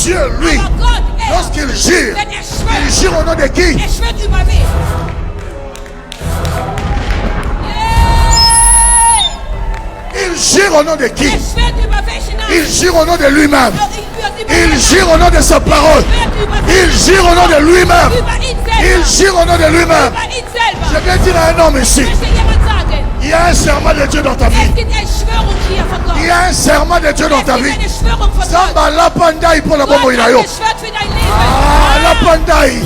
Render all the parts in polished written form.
Dieu, lui, lorsqu'il gire, il gire au nom de qui? Il gire au nom de qui? Il gire au nom de lui-même. Il gire au nom de sa parole. Il gire au nom de lui-même. Il gire au nom de lui-même. Je viens dire à un homme ici, il y a un serment de Dieu dans ta vie. Il y a un serment de Dieu dans ta vie. Samba la pandai pour la bombe inayo. Ah, la pandai.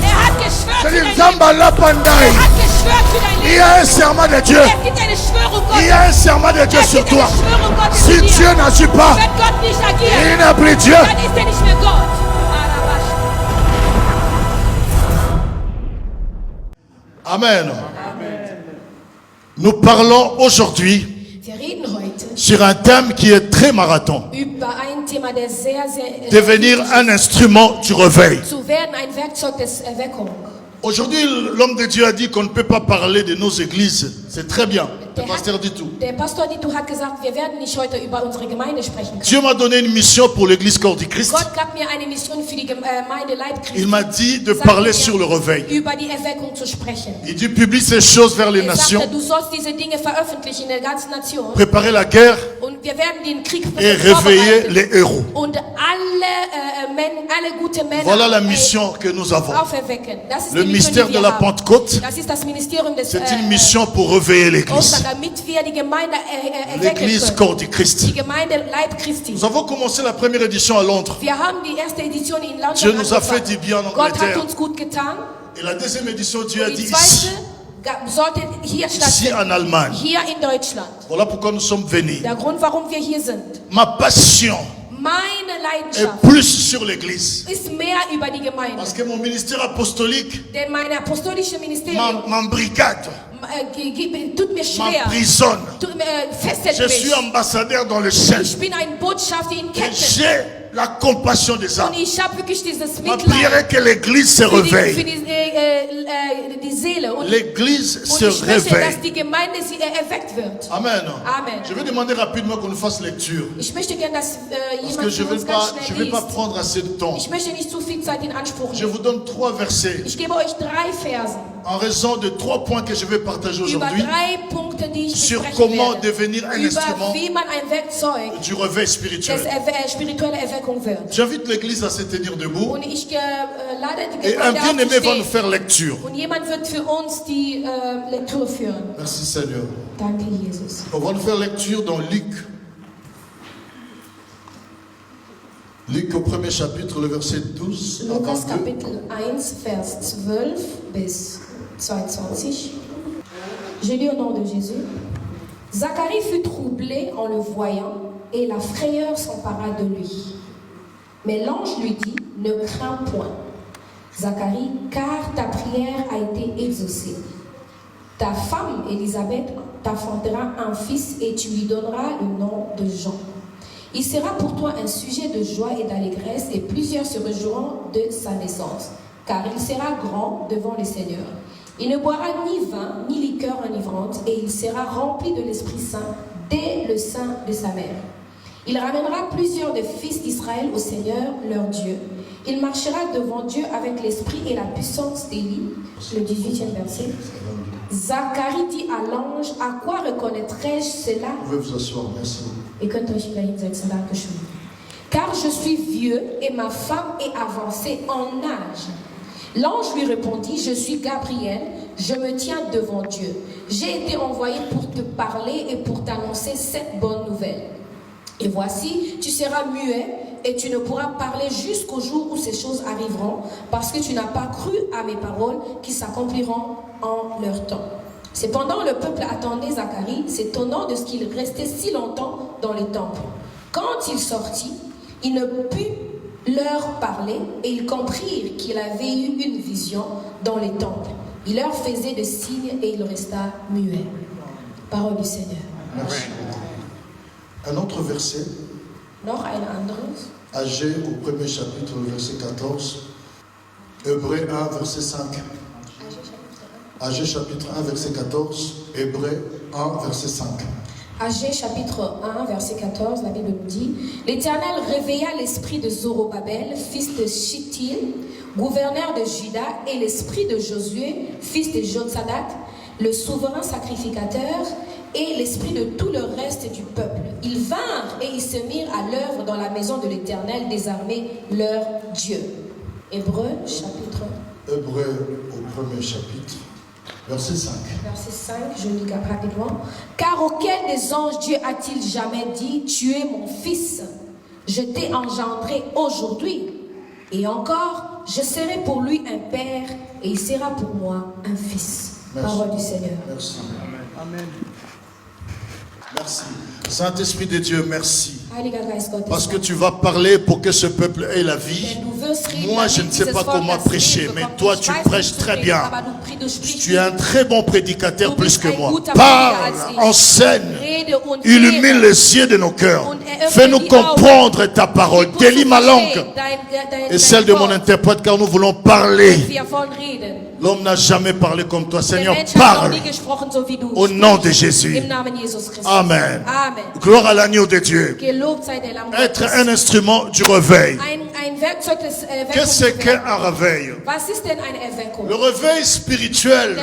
Je dis Samba la pandai. Il y a un serment de Dieu. Il y a un serment de Dieu sur toi. Si Dieu n'agit pas, il n'a plus Dieu. Amen. Nous parlons aujourd'hui sur un thème qui est très marathon. Devenir un instrument du réveil. Aujourd'hui, l'homme de Dieu a dit qu'on ne peut pas parler de nos églises. C'est très bien. Le pasteur dit tout. Dieu m'a donné une mission pour l'église Corps du Christ. Il m'a dit de parler sur le réveil. Il dit publie ces choses vers les nations. Préparer la guerre et réveiller les héros. Voilà la mission que nous avons. Le mystère de la Pentecôte, c'est une mission pour réveiller l'église. L'église Corps du Christ. Nous avons commencé la première édition à Londres. Dieu nous a fait du bien en Angleterre. Et la deuxième édition, Dieu a dit ici en Allemagne. Voilà pourquoi nous sommes venus. Ma passion est plus sur l'église. Parce que mon ministère apostolique m'embrigade, m'emprisonne. Je suis ambassadeur dans le ciel. J'ai la compassion des âmes. Ma prière est que l'église se réveille. L'église se réveille. Amen. Je vais demander rapidement qu'on nous fasse lecture. Parce que je ne vais pas prendre assez de temps. Je vous donne 3 versets. En raison de 3 points que je vais partager aujourd'hui. Sur comment devenir un instrument du réveil spirituel. J'invite l'église à se tenir debout. Et un bien-aimé va nous faire lecture. Merci Seigneur. On va nous faire lecture dans Luc. Luc au premier chapitre, le verset 12. Lukas Kapitel 1, vers 12 bis 22. Je lis au nom de Jésus. Zacharie fut troublé en le voyant et la frayeur s'empara de lui. Mais l'ange lui dit, ne crains point, Zacharie, car ta prière a été exaucée. Ta femme, Élisabeth, t'enfantera un fils et tu lui donneras le nom de Jean. Il sera pour toi un sujet de joie et d'allégresse et plusieurs se réjouiront de sa naissance, car il sera grand devant le Seigneur. Il ne boira ni vin, ni liqueur enivrante et il sera rempli de l'Esprit Saint dès le sein de sa mère. Il ramènera plusieurs des fils d'Israël au Seigneur, leur Dieu. Il marchera devant Dieu avec l'esprit et la puissance d'Élie. Le 18e verset. Zacharie dit à l'ange, à quoi reconnaîtrai-je cela? Vous pouvez vous asseoir, merci. Car je suis vieux et ma femme est avancée en âge. L'ange lui répondit, je suis Gabriel, je me tiens devant Dieu. J'ai été envoyé pour te parler et pour t'annoncer cette bonne nouvelle. Et voici, tu seras muet et tu ne pourras parler jusqu'au jour où ces choses arriveront, parce que tu n'as pas cru à mes paroles qui s'accompliront en leur temps. Cependant, le peuple attendait Zacharie, s'étonnant de ce qu'il restait si longtemps dans les temples. Quand il sortit, il ne put leur parler et ils comprirent qu'il avait eu une vision dans les temples. Il leur faisait des signes et il resta muet. Parole du Seigneur. Merci. Un autre verset. Noch ein anderes. Agé au premier chapitre, le verset 14. Hébreux 1, verset 5. Agé chapitre 1, verset 14. Hébreux 1, verset 5. Agé chapitre 1, verset 14, la Bible nous dit: L'Éternel réveilla l'esprit de Zorobabel, fils de Shittil, gouverneur de Juda, et l'esprit de Josué, fils de Jotsadak, le souverain sacrificateur, et l'esprit de tout le reste du peuple. Ils vinrent et ils se mirent à l'œuvre dans la maison de l'Éternel des armées, leur Dieu. Hébreu chapitre. Hébreu au premier chapitre, verset 5. Verset 5, je lis rapidement. Car auquel des anges Dieu a-t-il jamais dit: Tu es mon fils, je t'ai engendré aujourd'hui. Et encore, je serai pour lui un père et il sera pour moi un fils. Merci. Parole du Seigneur. Merci. Amen. Merci. Saint-Esprit de Dieu, merci. Parce que tu vas parler pour que ce peuple ait la vie. Moi, je ne sais pas comment prêcher, mais toi, tu prêches très bien. Tu es un très bon prédicateur plus que moi. Parle, enseigne, illumine les yeux de nos cœurs. Fais-nous comprendre ta parole. Délie ma langue et celle de mon interprète, car nous voulons parler. L'homme n'a jamais parlé comme toi. Seigneur, parle au nom de Jésus. Amen. Gloire à l'agneau de Dieu. Être un instrument du réveil. Qu'est-ce qu'un réveil? Le réveil spirituel,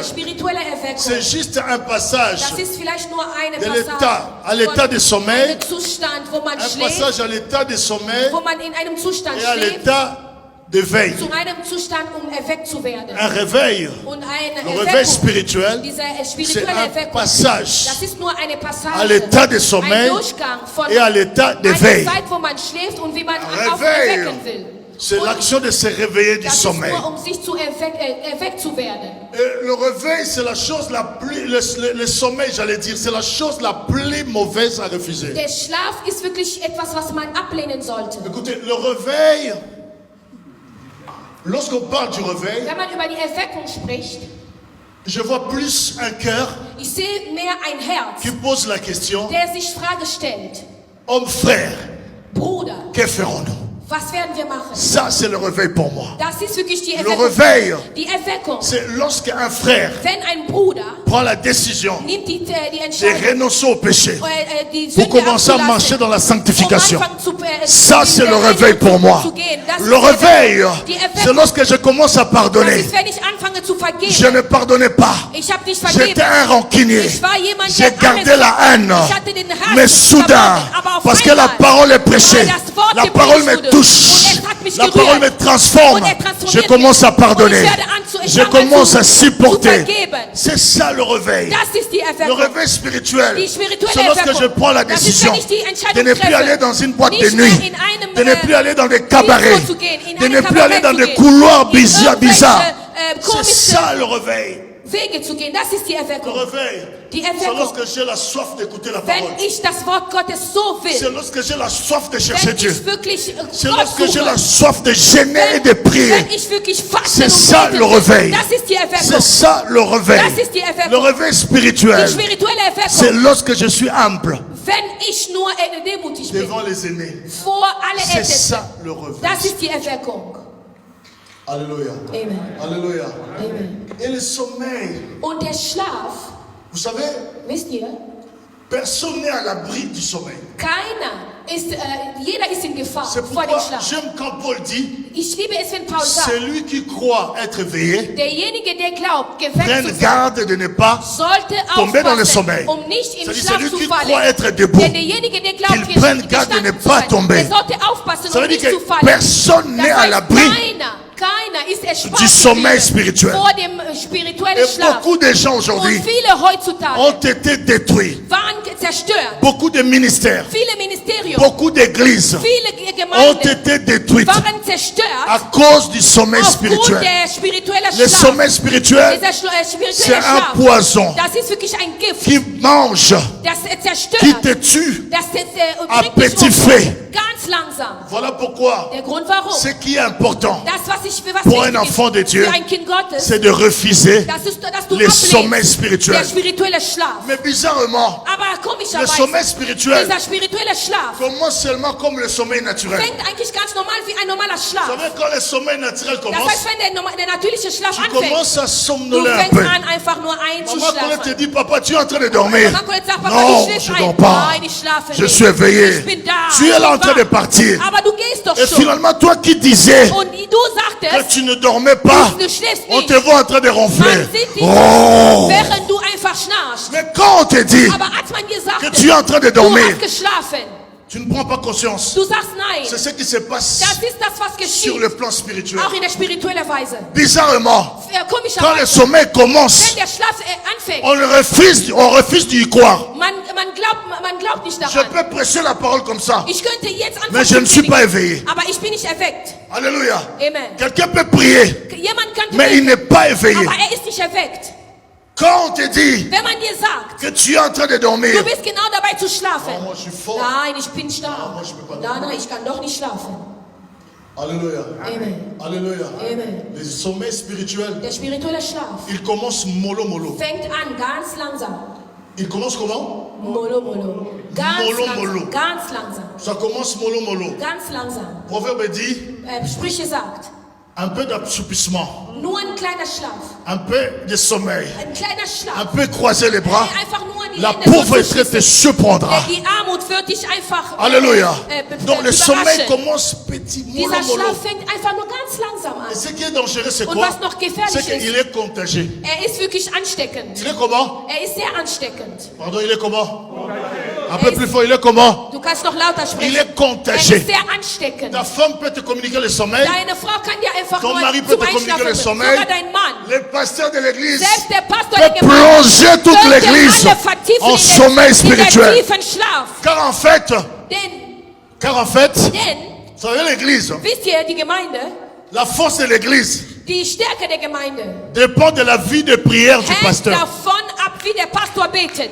c'est juste un passage de l'état à l'état de sommeil, un passage à l'état de sommeil et à l'état de veille. Un réveil, le réveil spirituel, c'est un passage à l'état de sommeil et à l'état de veille. Un réveil, c'est l'action de se réveiller du sommeil. Et le réveil, c'est la chose la plus, le sommeil, j'allais dire, c'est la chose la plus mauvaise à refuser. Écoutez, le réveil, lorsqu'on parle du réveil, je vois plus un cœur qui pose la question: homme frère, que ferons-nous? Ça, c'est le réveil pour moi. Le réveil, c'est lorsqu'un frère prend la décision de renoncer au péché pour commencer à marcher dans la sanctification. Ça, c'est le réveil pour moi. Le réveil, c'est lorsque je commence à pardonner. Je ne pardonnais pas. J'étais un rancunier. J'ai gardé la haine. Mais soudain, parce que la parole est prêchée, la parole me touche, la parole me transforme, je commence à pardonner, je commence à supporter. C'est ça le réveil. Le réveil spirituel, c'est lorsque je prends la décision de ne plus aller dans une boîte de nuit, de ne plus aller dans des cabarets, de ne plus aller dans des couloirs bizarres. C'est ça le réveil. Le réveil, c'est lorsque j'ai la soif d'écouter la parole. C'est lorsque j'ai la soif de chercher Dieu. C'est lorsque j'ai la soif de gêner et de prier. C'est ça le réveil. C'est ça le réveil. Le réveil spirituel, c'est lorsque je suis humble devant les aînés. C'est ça le réveil. Alléluia. Amen. Alléluia. Amen. Et le sommeil, Und der Schlaf, vous savez, wisst ihr, personne n'est à l'abri du sommeil. jeder ist in Gefahr C'est vor pourquoi dem Schlaf. j'aime quand Paul dit, Ich liebe es, wenn Paul sagt, celui qui croit être éveillé, derjenige, der glaubt, geweckt prenne zu sein, garde de ne pas sollte tomber dans le aufpassen, sommeil. nicht im C'est-à-dire Schlaf celui zu qui croit fallen. être debout, Denn derjenige, der glaubt, qu'il prenne garde de ne gestanden zu pas sein, tomber. der sollte aufpassen, Ça veut nicht dire zu que fallen. personne n'est Das à heißt, l'abri keiner ist erspart du sommeil spirituel. vor dem spirituellen Et Schlaf. beaucoup de gens Und aujourd'hui viele heutzutage ont été détruits. waren zerstört. Beaucoup de ministères, Viele Ministerien, beaucoup d'églises viele ont Gemeinden été détruites waren zerstört à cause du sommeil aufgrund spirituel. der spirituellen Le Schlaf. sommeil spirituel, Dieser c'est spirituelle un Schlaf, poison das ist wirklich ein Gift, qui mange, das zerstört, qui te tue das à bringt dich petit feu. ganz langsam. Voilà pourquoi Der Grund warum. ce qui est important Das, was pour un wichtig enfant de ist Dieu, für ein Kind Gottes, c'est de refuser dass du les sommets ablehnst, der spirituels. spirituelle Schlaf. Mais bizarrement, Aber le komischerweise, sommet spirituel dieser spirituelle Schlaf commence seulement comme le sommeil naturel. fängt eigentlich ganz normal wie ein normaler Vous Schlaf. savez, quand le sommeil naturel Das commence, heißt, wenn der natürliche Schlaf tu anfängt, commences à du somnoler un fängst peu. an, einfach nur Maman, quand elle te einzuschlafen. dit, papa, tu es en train de dormir. Maman, quand sagt, Papa, Non, ich je schläfe dors ein. pas. Nein, ich schlafe Je nicht. suis éveillé. Ich bin da. Tu es là en Ich bin train de wach. partir. Aber du gehst doch Et schon. finalement, toi qui disais Und du que sagtest, tu ne dormais pas, du schläfst on nicht. te voit en train de ronfler. Man sieht dich, Oh. während du einfach schnarchst. Mais quand on te dit Aber als man dir que sagt, tu es en train de du dormir, hast geschlafen, tu ne prends pas conscience. du sagst nein. C'est ce qui se passe Das ist das, was sur geschieht. le plan spirituel. Auch in der spirituellen Weise. Bizarrement, quand le Komischerweise, sommeil commence, wenn der Schlaf anfängt, on refuse d'y croire. man glaubt nicht Je daran. peux prêcher la parole comme ça, Ich könnte jetzt anfangen mais je ne zu suis pas predigen, éveillé. aber ich bin nicht erweckt. Alléluia. Amen. Quelqu'un peut prier, Jemand kann mais il beten, n'est pas éveillé. aber er ist nicht erweckt. Quand on te dit Wenn man dir sagt, que tu es en train de du dormir, bist genau dabei zu schlafen. moi je suis fort. Nein, ich bin Ah, stark. moi, je peux pas Nein, ich kann doch nicht schlafen. Alléluia. Amen. Alléluia. Amen. Les sommets spirituels, Der spirituelle Schlaf ils commencent mollo mollo. fängt an ganz langsam. Ils commencent comment? Molo, molo. Ganz Molo, langsam. molo. Ganz langsam. Ça commence mollo mollo. Ganz langsam. Proverbe dit Sprüche sagt, un peu d'assoupissement, nur ein kleiner Schlaf. un peu de sommeil, Ein kleiner un Schlaf. peu croiser les bras. Einfach nur an die La Hände so zu pauvreté te schließen. surprendra. Die Armut wird dich einfach Alléluia. Donc le sommeil überraschen. commence petit, mollo Dieser mollo. Schlaf fängt einfach nur ganz langsam Et an. ce qui est dangereux, c'est Und quoi? was noch gefährlich C'est qu'il ist, est contagieux. er ist wirklich ansteckend. Il est comment? Er ist sehr ansteckend. Pardon, il est comment? Un peu plus fort, il est comment? Du kannst noch lauter Il sprechen. est Er contagieux. ist sehr ansteckend. Ta femme peut te communiquer le sommeil. Deine Frau kann dir einfach Ton nur mari peut zum te communiquer Einschlafen le bringen. sommeil. Sogar dein Mann. Le pasteur de l'église Selbst der Pastor peut der Gemeinde plonger toute könnte l'église alle vertiefen en in sommeil den spirituel. tiefen Schlaf. Car en fait, Denn, vous savez l'église, wisst ihr, die Gemeinde, la force de l'église die Stärke der Gemeinde dépend de la vie de prière du hängt pasteur. davon ab, wie der Pastor betet.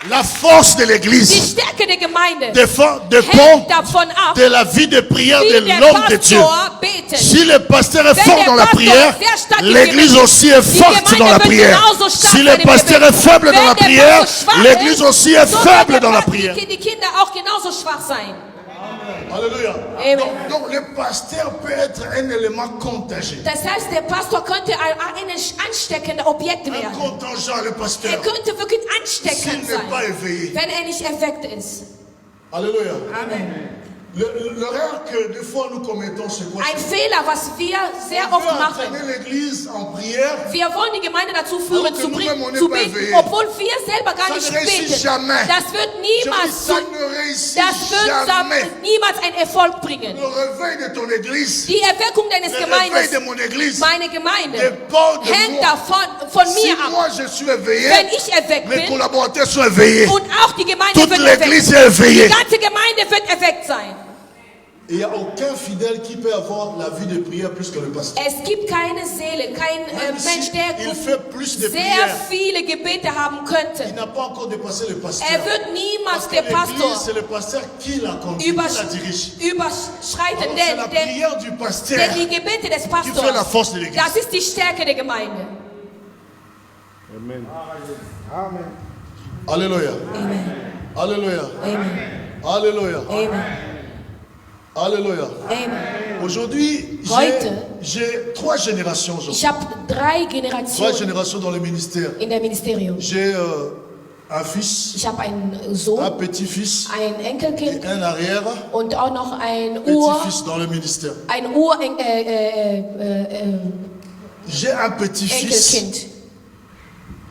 La force de Die l'église Stärke der Gemeinde dépend hängt davon ab, de la vie de prière wie de der l'homme de Dieu. Pastor betet. Si le pasteur est Wenn fort der dans la Pastor prière, sehr stark im l'église Gebet aussi est ist, die forte Gemeinde dans la wird prière. genauso stark Si sein le im pasteur Gebet. est faible dans Wenn la der prière, Pastor schwach l'église ist, aussi est so faible wird dans la die prière. Kinder auch genauso schwach sein. Alléluia. Amen. Donc le pasteur peut être un élément contagieux. Das heißt, der Pastor könnte ein ansteckendes Objekt Un werden. contingent, le pasteur, Er könnte wirklich s'il ansteckend n'est pas sein, éveillé. wenn er nicht erweckt ist. Alléluia. Amen. L'erreur que des fois nous commettons, c'est quoi? Ein Fehler, was wir sehr On oft veut machen. entraîner l'église en prière. Wir wollen die Gemeinde dazu führen, Alors que zu nous-mêmes, on n'est zu pas beten, éveillés. obwohl wir selber gar Ça nicht ne réussit beten. jamais. Das wird Je dis, niemals, ça ne réussit das wird jamais. niemals einen Erfolg bringen. Le réveil de ton église, Die Erweckung deines le réveil de Gemeindes, mon église, meine Gemeinde, dépend de hängt moi. von Si mir ab. moi je suis éveillé, Wenn ich erweckt mes bin collaborateurs sont éveillés. und auch die Gemeinde Toute wird l'église erweckt, est éveillée. die ganze Gemeinde wird erweckt sein. Il n'y a aucun fidèle qui peut avoir la vie de prière plus que le pasteur. Es gibt keine Seele, kein Mensch, Il der fait plus de sehr prières. viele Gebete haben Il könnte. n'a pas encore dépassé le pasteur. Er wird niemals Parce que der l'église, Pastor c'est le pasteur qui la conduit, qui la dirige. überschreiten, Alors, c'est la prière du pasteur. denn die Gebete des qui fait la force Pastors, de l'église. das ist die Stärke der Gemeinde. Amen. Alléluia. Amen. Alléluia. Amen. Alléluia. Amen. Alléluia. Amen. Aujourd'hui, Heute. j'ai 3 générations aujourd'hui. Ich habe 3 3 Generationen générations dans le ministère. in der Ministerium. J'ai un fils, Ich habe einen un Sohn, petit-fils ein et Enkelkind un arrière und auch noch ein petit-fils dans le ministère. J'ai un petit-fils. Enkelkind.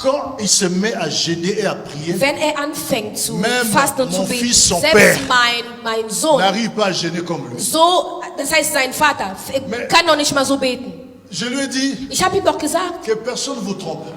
Quand il se met à gêner et à prier, Wenn anfängt zu Même fasten und mon zu beten, fils, son selbst père, mein Sohn, n'arrive pas à gêner comme lui. so, das heißt sein Vater, kann noch nicht mal so beten. Je lui ai dit Ich habe ihm doch gesagt, que personne ne vous trompe.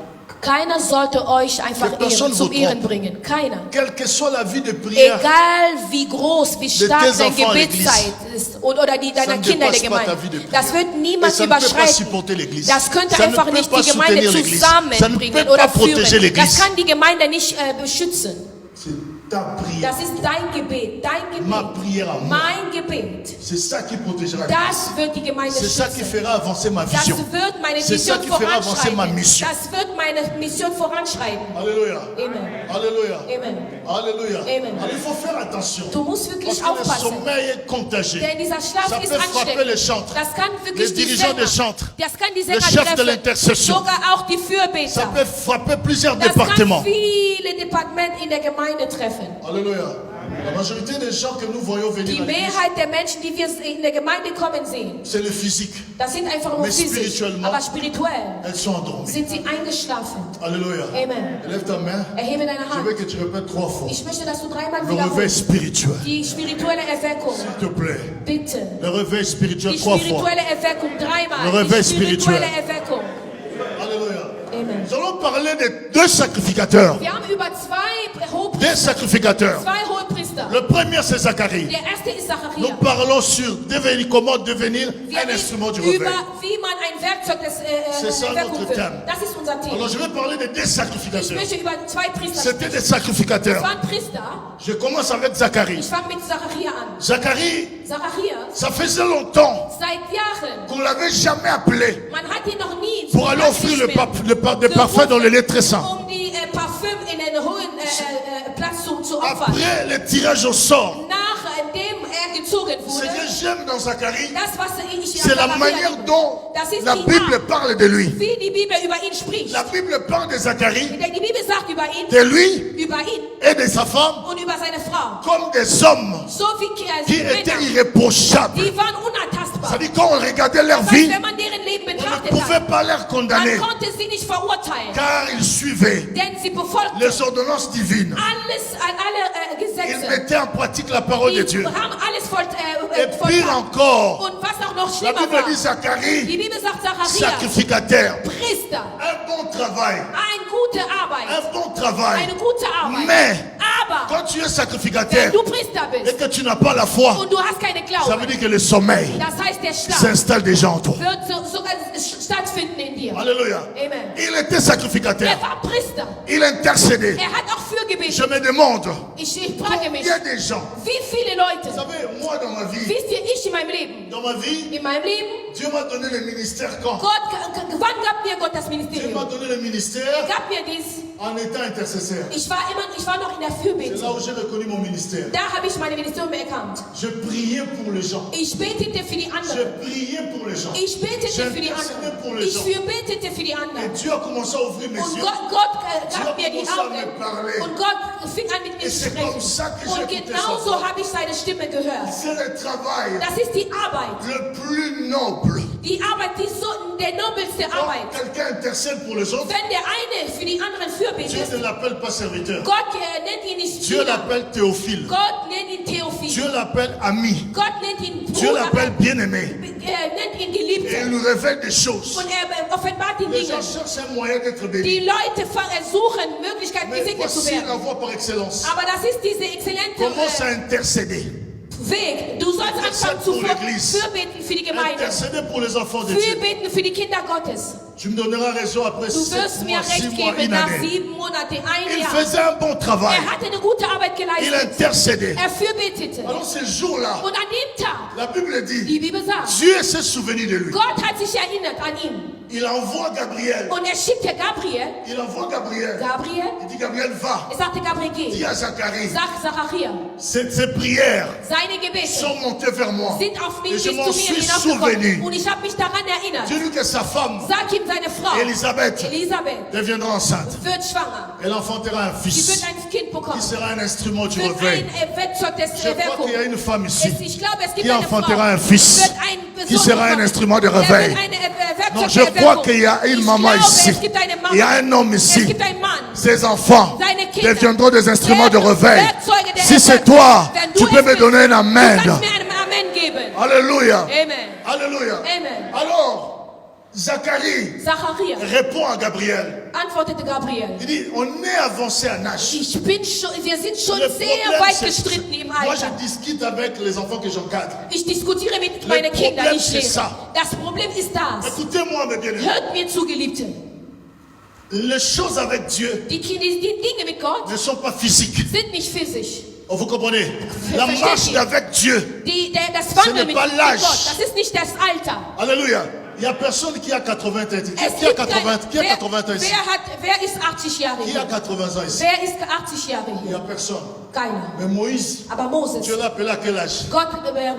keiner sollte euch einfach Que personne zum vous Ehren trompe. bringen. Keiner. Quelle que soit la vie de prière, Egal wie groß, wie stark tes deine enfants à Gebetszeit ist oder die ça deiner ne Kinder der dépasse pas ta Gemeinde. vie de prière. Das wird Et niemals ça ne peut pas überschreiten. supporter l'église. Das könnte Ça ne einfach peut nicht pas die Gemeinde soutenir l'église. Ça ne zusammenbringen peut oder pas protéger führen. l'église. Das kann die Gemeinde nicht beschützen. C'est Ta prière. Das ist dein Gebet, dein Ma Gebet, prière à moi. mein Gebet. C'est ça qui protégera. Das wird die Gemeinde C'est ça qui schützen. fera avancer ma Das vision. wird meine C'est ça Vision qui fera avancer ma voranschreiten. mission. Das wird meine Mission voranschreiten. Alléluia. Amen. Alléluia. Amen. Alléluia. Amen. Alors il faut faire attention. Du musst wirklich Parce que le aufpassen. sommeil est contagieux. Denn dieser Schlaf Ça ist peut frapper les ansteckend. chantres, Das kann les wirklich die dirigeants des Sänger, chantres, das kann die le Sänger chef de treffen, l'intercession. sogar auch die Ça Fürbeter. peut frapper plusieurs Das départements. kann viele Departemente in der Gemeinde treffen. Alléluia. La majorité des gens que nous voyons venir Die à l'église, Mehrheit der Menschen, die wir in der Gemeinde kommen sehen, c'est le physique. das sind einfach nur Mais physisch, spirituellement, aber spirituell elles sont endormies. sind sie eingeschlafen. Alléluia. Amen. Lève ta main. Erhebe deine Je veux Hand. que tu répètes 3 fois. Ich möchte, dass du dreimal Le réveil wiederholst. spirituel. Die spirituelle Erweckung, S'il te plaît. bitte. Le réveil spirituel Die 3 fois. spirituelle Erweckung, dreimal. Le réveil Die spirituelle spirituel. Erweckung. Alléluia. Amen. Nous allons parler de 2 sacrificateurs. Wir haben über Des sacrificateurs. zwei Hohepriester. Le premier, c'est Zacharie. Der erste ist Nous Zacharia. parlons sur comment devenir Wir un instrument du reden réveil. über, wie man ein Werkzeug des C'est ça Erweckung notre wird. thème. Das ist unser Thema. Alors je vais parler de 2 Ich sacrificateurs. möchte über zwei Priester C'était sprechen. des sacrificateurs. Es waren Priester. Je commence avec Zacharie. Ich fange mit Zacharia an. Zacharie, Zacharia, ça faisait longtemps seit Jahren, qu'on ne l'avait jamais appelé man hat ihn noch nie pour aller offrir le parfum dans le lieu très saint. um die Parfüm in einen hohen Platz zu opfern. Après le tirage au sort, Nachdem gezogen ce wurde, que j'aime dans Zacharie, das, was ich c'est la manière dont das ist la die Bible Art, parle de lui. wie die Bibel über ihn spricht. La Bible parle de Zacharie, Die Bibel sagt über ihn, de lui über ihn et de sa femme und über seine Frau. comme des hommes So wie qui étaient Männer, irréprochables. die waren unantastbar. C'est-à-dire quand on regardait leur Das heißt, vie, wenn man deren Leben on ne betrachtet pouvait hat, pas les condamner man konnte sie nicht verurteilen, car ils suivaient denn sie befolgten les ordonnances divines. alle Ils Gesetze. mettaient en pratique la parole de Die Dieu. haben alles Et pire vollbracht. encore, Und was auch noch la schlimmer Bible war, dit die Zacharie, Bibel sagt Zacharia, sacrificateur, Priester, un bon travail, eine gute Arbeit, un bon travail. eine gute Arbeit. Mais Aber quand tu es wenn sacrificateur du Priester et bist que tu n'as pas la foi, und du hast keine ça veut Glauben, dire que le sommeil das heißt der Schlaf s'installe déjà en toi. wird sogar stattfinden in dir. Alléluia. Amen. Il était sacrificateur. Er war Priester. Il intercédait. Er hat auch für Je gebetet. me demande, Ich frage mich, combien de gens, wie viele Leute, vous savez, moi dans ma vie, wisst ihr, ich in meinem Leben, in meinem Leben, in meinem Leben, Dieu m'a donné le ministère quand? wann gab mir Gott das Dieu m'a Ministerium? donné le ministère Gab mir dies. en étant intercesseur. Ich war noch in der C'est Fürbitte. là où j'ai reconnu mon ministère. Da habe ich meine Ministerium erkannt. Je priais pour les gens. Ich betete für die Je anderen. priais pour les gens. Ich betete für die J'intercédais pour anderen. les Ich gens. betete für die Et anderen. Dieu a commencé à ouvrir mes Und yeux. Gott gab mir die Dieu a commencé à Augen. me parler. Und Gott fing an mit mir Et zu c'est comme ça sprechen. que j'ai Und écouté genauso sa voix. habe ich seine Stimme gehört. C'est le travail Das ist die Arbeit. le plus noble. Die Arbeit, die so der nobelste Quand Arbeit. quelqu'un intercède pour les autres, Wenn der eine für die anderen Dieu fürbetet, ne l'appelle pas serviteur. Gott nennt ihn nicht Dieu Diener. l'appelle Théophile. Gott nennt ihn Theophil. Dieu l'appelle ami. Gott nennt ihn Dieu Bruder. l'appelle bien-aimé. Nennt ihn Et il Geliebter. nous révèle des choses. Und er offenbart ihn Les gens Dinge. cherchent un moyen d'être bénis. Die Leute suchen Möglichkeiten, Mais gesegnet zu voici la werden. voie par excellence. Aber das ist diese exzellente Commence à intercéder. Weg. Du sollst anfangen zu pour l'Église. fürbeten für die Gemeinde. Intercéder pour les enfants de Dieu. Fürbeten für die Kinder Gottes. Tu me donneras raison après Du 7 wirst mir mois, 6 recht mois, geben, une nach année. 7 Monate, ein Il Jahr. faisait un bon travail. Er hatte eine gute Arbeit Il geleistet. intercédait. Er fürbetete. Alors ce jour-là, Und an dem Tag, la Bible dit, die Bibel sagt, Dieu s'est souvenu de lui. Gott hat sich erinnert an ihn. Il envoie Gabriel. Und er schickte Gabriel. Il envoie Gabriel. Gabriel, Il dit Gabriel, va. er sagte Gabriel, Dis geh. à Zacharie, Sag Zacharia, ces prières seine Gebete sont montées vers moi. sind auf mich Et je bis m'en zu mir suis hinaufgekommen. souvenu. Und ich habe mich daran erinnert. Dieu dit que sa femme, Sag ihm, seine Frau, Elisabeth, Elisabeth, deviendra enceinte. wird schwanger. Elle enfantera un Sie fils wird ein Kind bekommen. qui sera un instrument du Wird réveil. ein Werkzeug des Je crois qu'il y a une femme ici Ich glaube, es gibt qui eine Frau, enfantera un fils wird ein qui sera un instrument de réveil. Non, je crois qu'il y a une maman ici. Il y a un homme ici. Ses enfants deviendront des instruments de réveil. Si c'est toi, tu peux me donner un amen. Alléluia. Amen. Alléluia. Amen. Alors, Zacharie Zacharia répond à Gabriel. antwortete Gabriel. Il dit, on est avancé en âge. Wir sind schon Le sehr problème, weit c'est- gestritten im moi, Alter. je discute avec les enfants que j'encadre. Ich diskutiere mit meinen Kindern, Problem, ich c'est lehre. ça. Das Problem ist das. Écoutez-moi, mes bien-aimés. Hört mir zu, Geliebte. Les choses avec Dieu Die Dinge mit Gott ne sont pas physiques. sind nicht physisch. Oh, vous comprenez? La marche avec Dieu. Das Wandeln mit pas Gott, l'âge. das ist nicht das Alter. Alléluia. Il n'y a personne qui a 80 ans. Es Qui a gibt 80, qui a 80 ans ici? wer ist 80 Jahre Qui a hier? 80 ans ici? Wer ist 80 Jahre Il n'y a hier? personne. Keiner. Mais Moïse, Aber Moses, Dieu l'a appelé à quel âge? Gott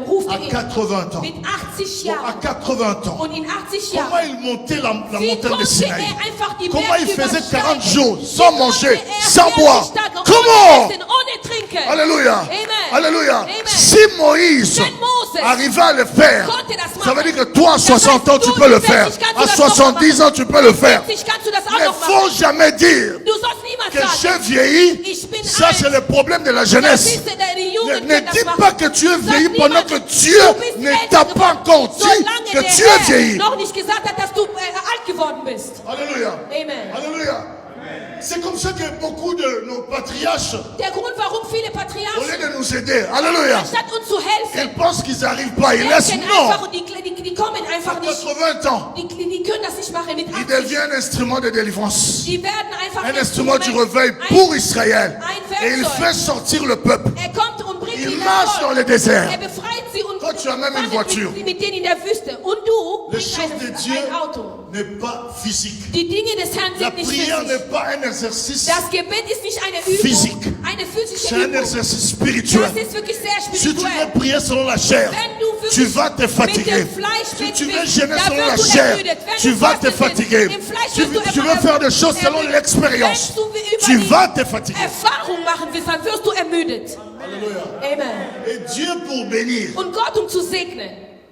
ruft À ihn 80 ans. mit 80 Donc, à Jahren. 80 ans. Und in 80 Comment Jahren, il montait la wie montagne de konnte Sinaï? einfach die Comment il Berge faisait 40 übersteigen? jours Wie sans konnte manger, er sans 40 boire? Tage Comment? ohne Essen, ohne Trinken? Alléluia. Amen. Alléluia. Amen. Si Moïse Wenn Moses arrivait à le faire, konnte das ça veut machen, dire que toi à 60 ans tu du peux le mit faire. 60 kannst du À das noch 70 machen. ans tu peux le faire. 60 kannst du das auch Mais noch faut machen. jamais dire Du sollst niemals que j'ai sagen, vieilli. ich bin Ça alt. c'est le problème de la Das jeunesse. ist die Ne, Jugend, ne die das dis macht. pas que tu es vieilli Sag pendant niemals, que Dieu du bist ne älter t'a pas geworden, encore dit solange que der tu es Herr vieilli. noch nicht gesagt hat, dass du alt geworden bist. Alléluia. Amen. Alléluia. C'est comme ça que beaucoup de nos patriarches, Der Grund, warum viele au lieu Patriarchen, de nous aider, Alléluia, anstatt uns zu helfen, ils pensent qu'ils n'arrivent pas. Ils laissent denken non. einfach, die kommen einfach À nicht. 80 ans, Die können das nicht machen mit il 80. devient un instrument de délivrance. Die werden einfach Un instrument du réveil pour Israël. Et il fait sortir le peuple. kommt und bringt Il sie ins marche dans Volk. le désert. Befreit sie und Toi, tu as même une wandelt voiture. mit denen in der Wüste. Und du Les bist choses de Dieu ein Auto. n'est pas physique. Die Dinge des Herrn La sind nicht prière physisch. n'est pas un exercice. Das Gebet ist nicht eine Übung, Physique. eine physische C'est un Übung. exercice spirituel. Das ist wirklich sehr Si tu veux spirituell. prier selon la chair, Wenn du wirklich tu vas te mit fatiguer. dem Fleisch Si tu veux mitbist, jeûner dann selon la wirst du chair, ermüdet. Wenn tu du vas te fastest, fatiguer. im Fleisch Tu wirst du veux immer faire des choses selon ermüdet. l'expérience. Wenn du über Tu die vas te fatiguer. Erfahrung machen willst, dann wirst du ermüdet. Alléluia. Amen. Et Dieu pour bénir, Und Gott, um zu segnen,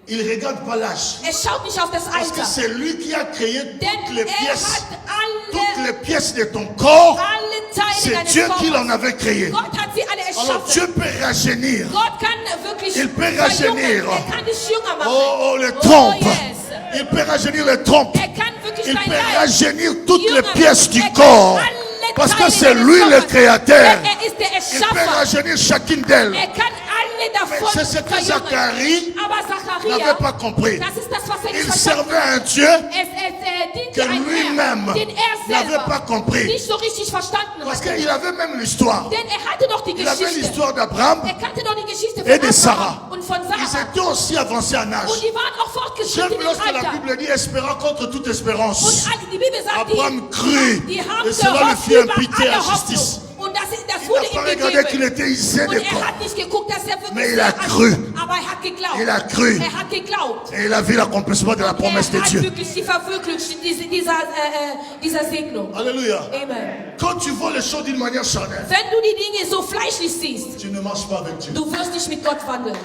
il ne regarde pas l'âge. er schaut nicht auf das Parce que Alter. c'est lui qui a créé Denn toutes les pièces. hat Toutes les pièces de ton corps, alle Teile c'est deines Dieu qui Körpers. l'en avait créé. Gott hat sie alle Alors erschaffen. Dieu peut rajeunir. Gott kann wirklich Il peut verjüngen. rajeunir. Er kann dich jünger machen. Oh, les Oh, trompes. yes. Il peut rajeunir les trompes. Er kann wirklich Il dein peut Leib rajeunir toutes les jünger pièces machen. du Er kann corps. alle Parce que Teile c'est deines lui le Körpers. créateur. Denn er ist der Il peut Erschaffer. rajeunir chacune d'elles. Er kann alle davon C'est ce que verjüngen. Zacharie Aber n'avait Zacharia, pas compris. das ist das, was er nicht Il verstanden servait hat. un Dieu Diente que ein lui-même Herr, den er n'avait selber pas compris. nicht so richtig verstanden Parce hatte. qu'il avait même l'histoire. Denn er hatte doch die Il avait Geschichte. l'histoire d'Abraham Er kannte doch die Geschichte et von de Sarah. Abraham und von Ils Sarah. étaient aussi avancés en âge. Und die waren auch fortgeschritten J'aime im lorsque la Alter. Bible dit espérant contre toute espérance. Und die Bibel sagt, Abraham crut die haben et cela lui gehofft fit über impiter alle à justice. Hoffnung. Und das Il wurde n'a pas ihm regardé qu'il gegeben. était isé Und de er corps. hat nicht geguckt, dass er wirklich Mais il sehr a alt cru. ist. Aber er hat geglaubt. Il a cru. Er hat geglaubt. Et il a vu l'accomplissement de la promesse de Er hat Dieu. wirklich die Verwirklichung dieser Segnung. Alléluia. Amen. Quand tu vois les choses d'une manière charnelle, Wenn du die Dinge so fleischlich siehst, tu ne marches pas avec Dieu. du wirst nicht mit Gott wandeln.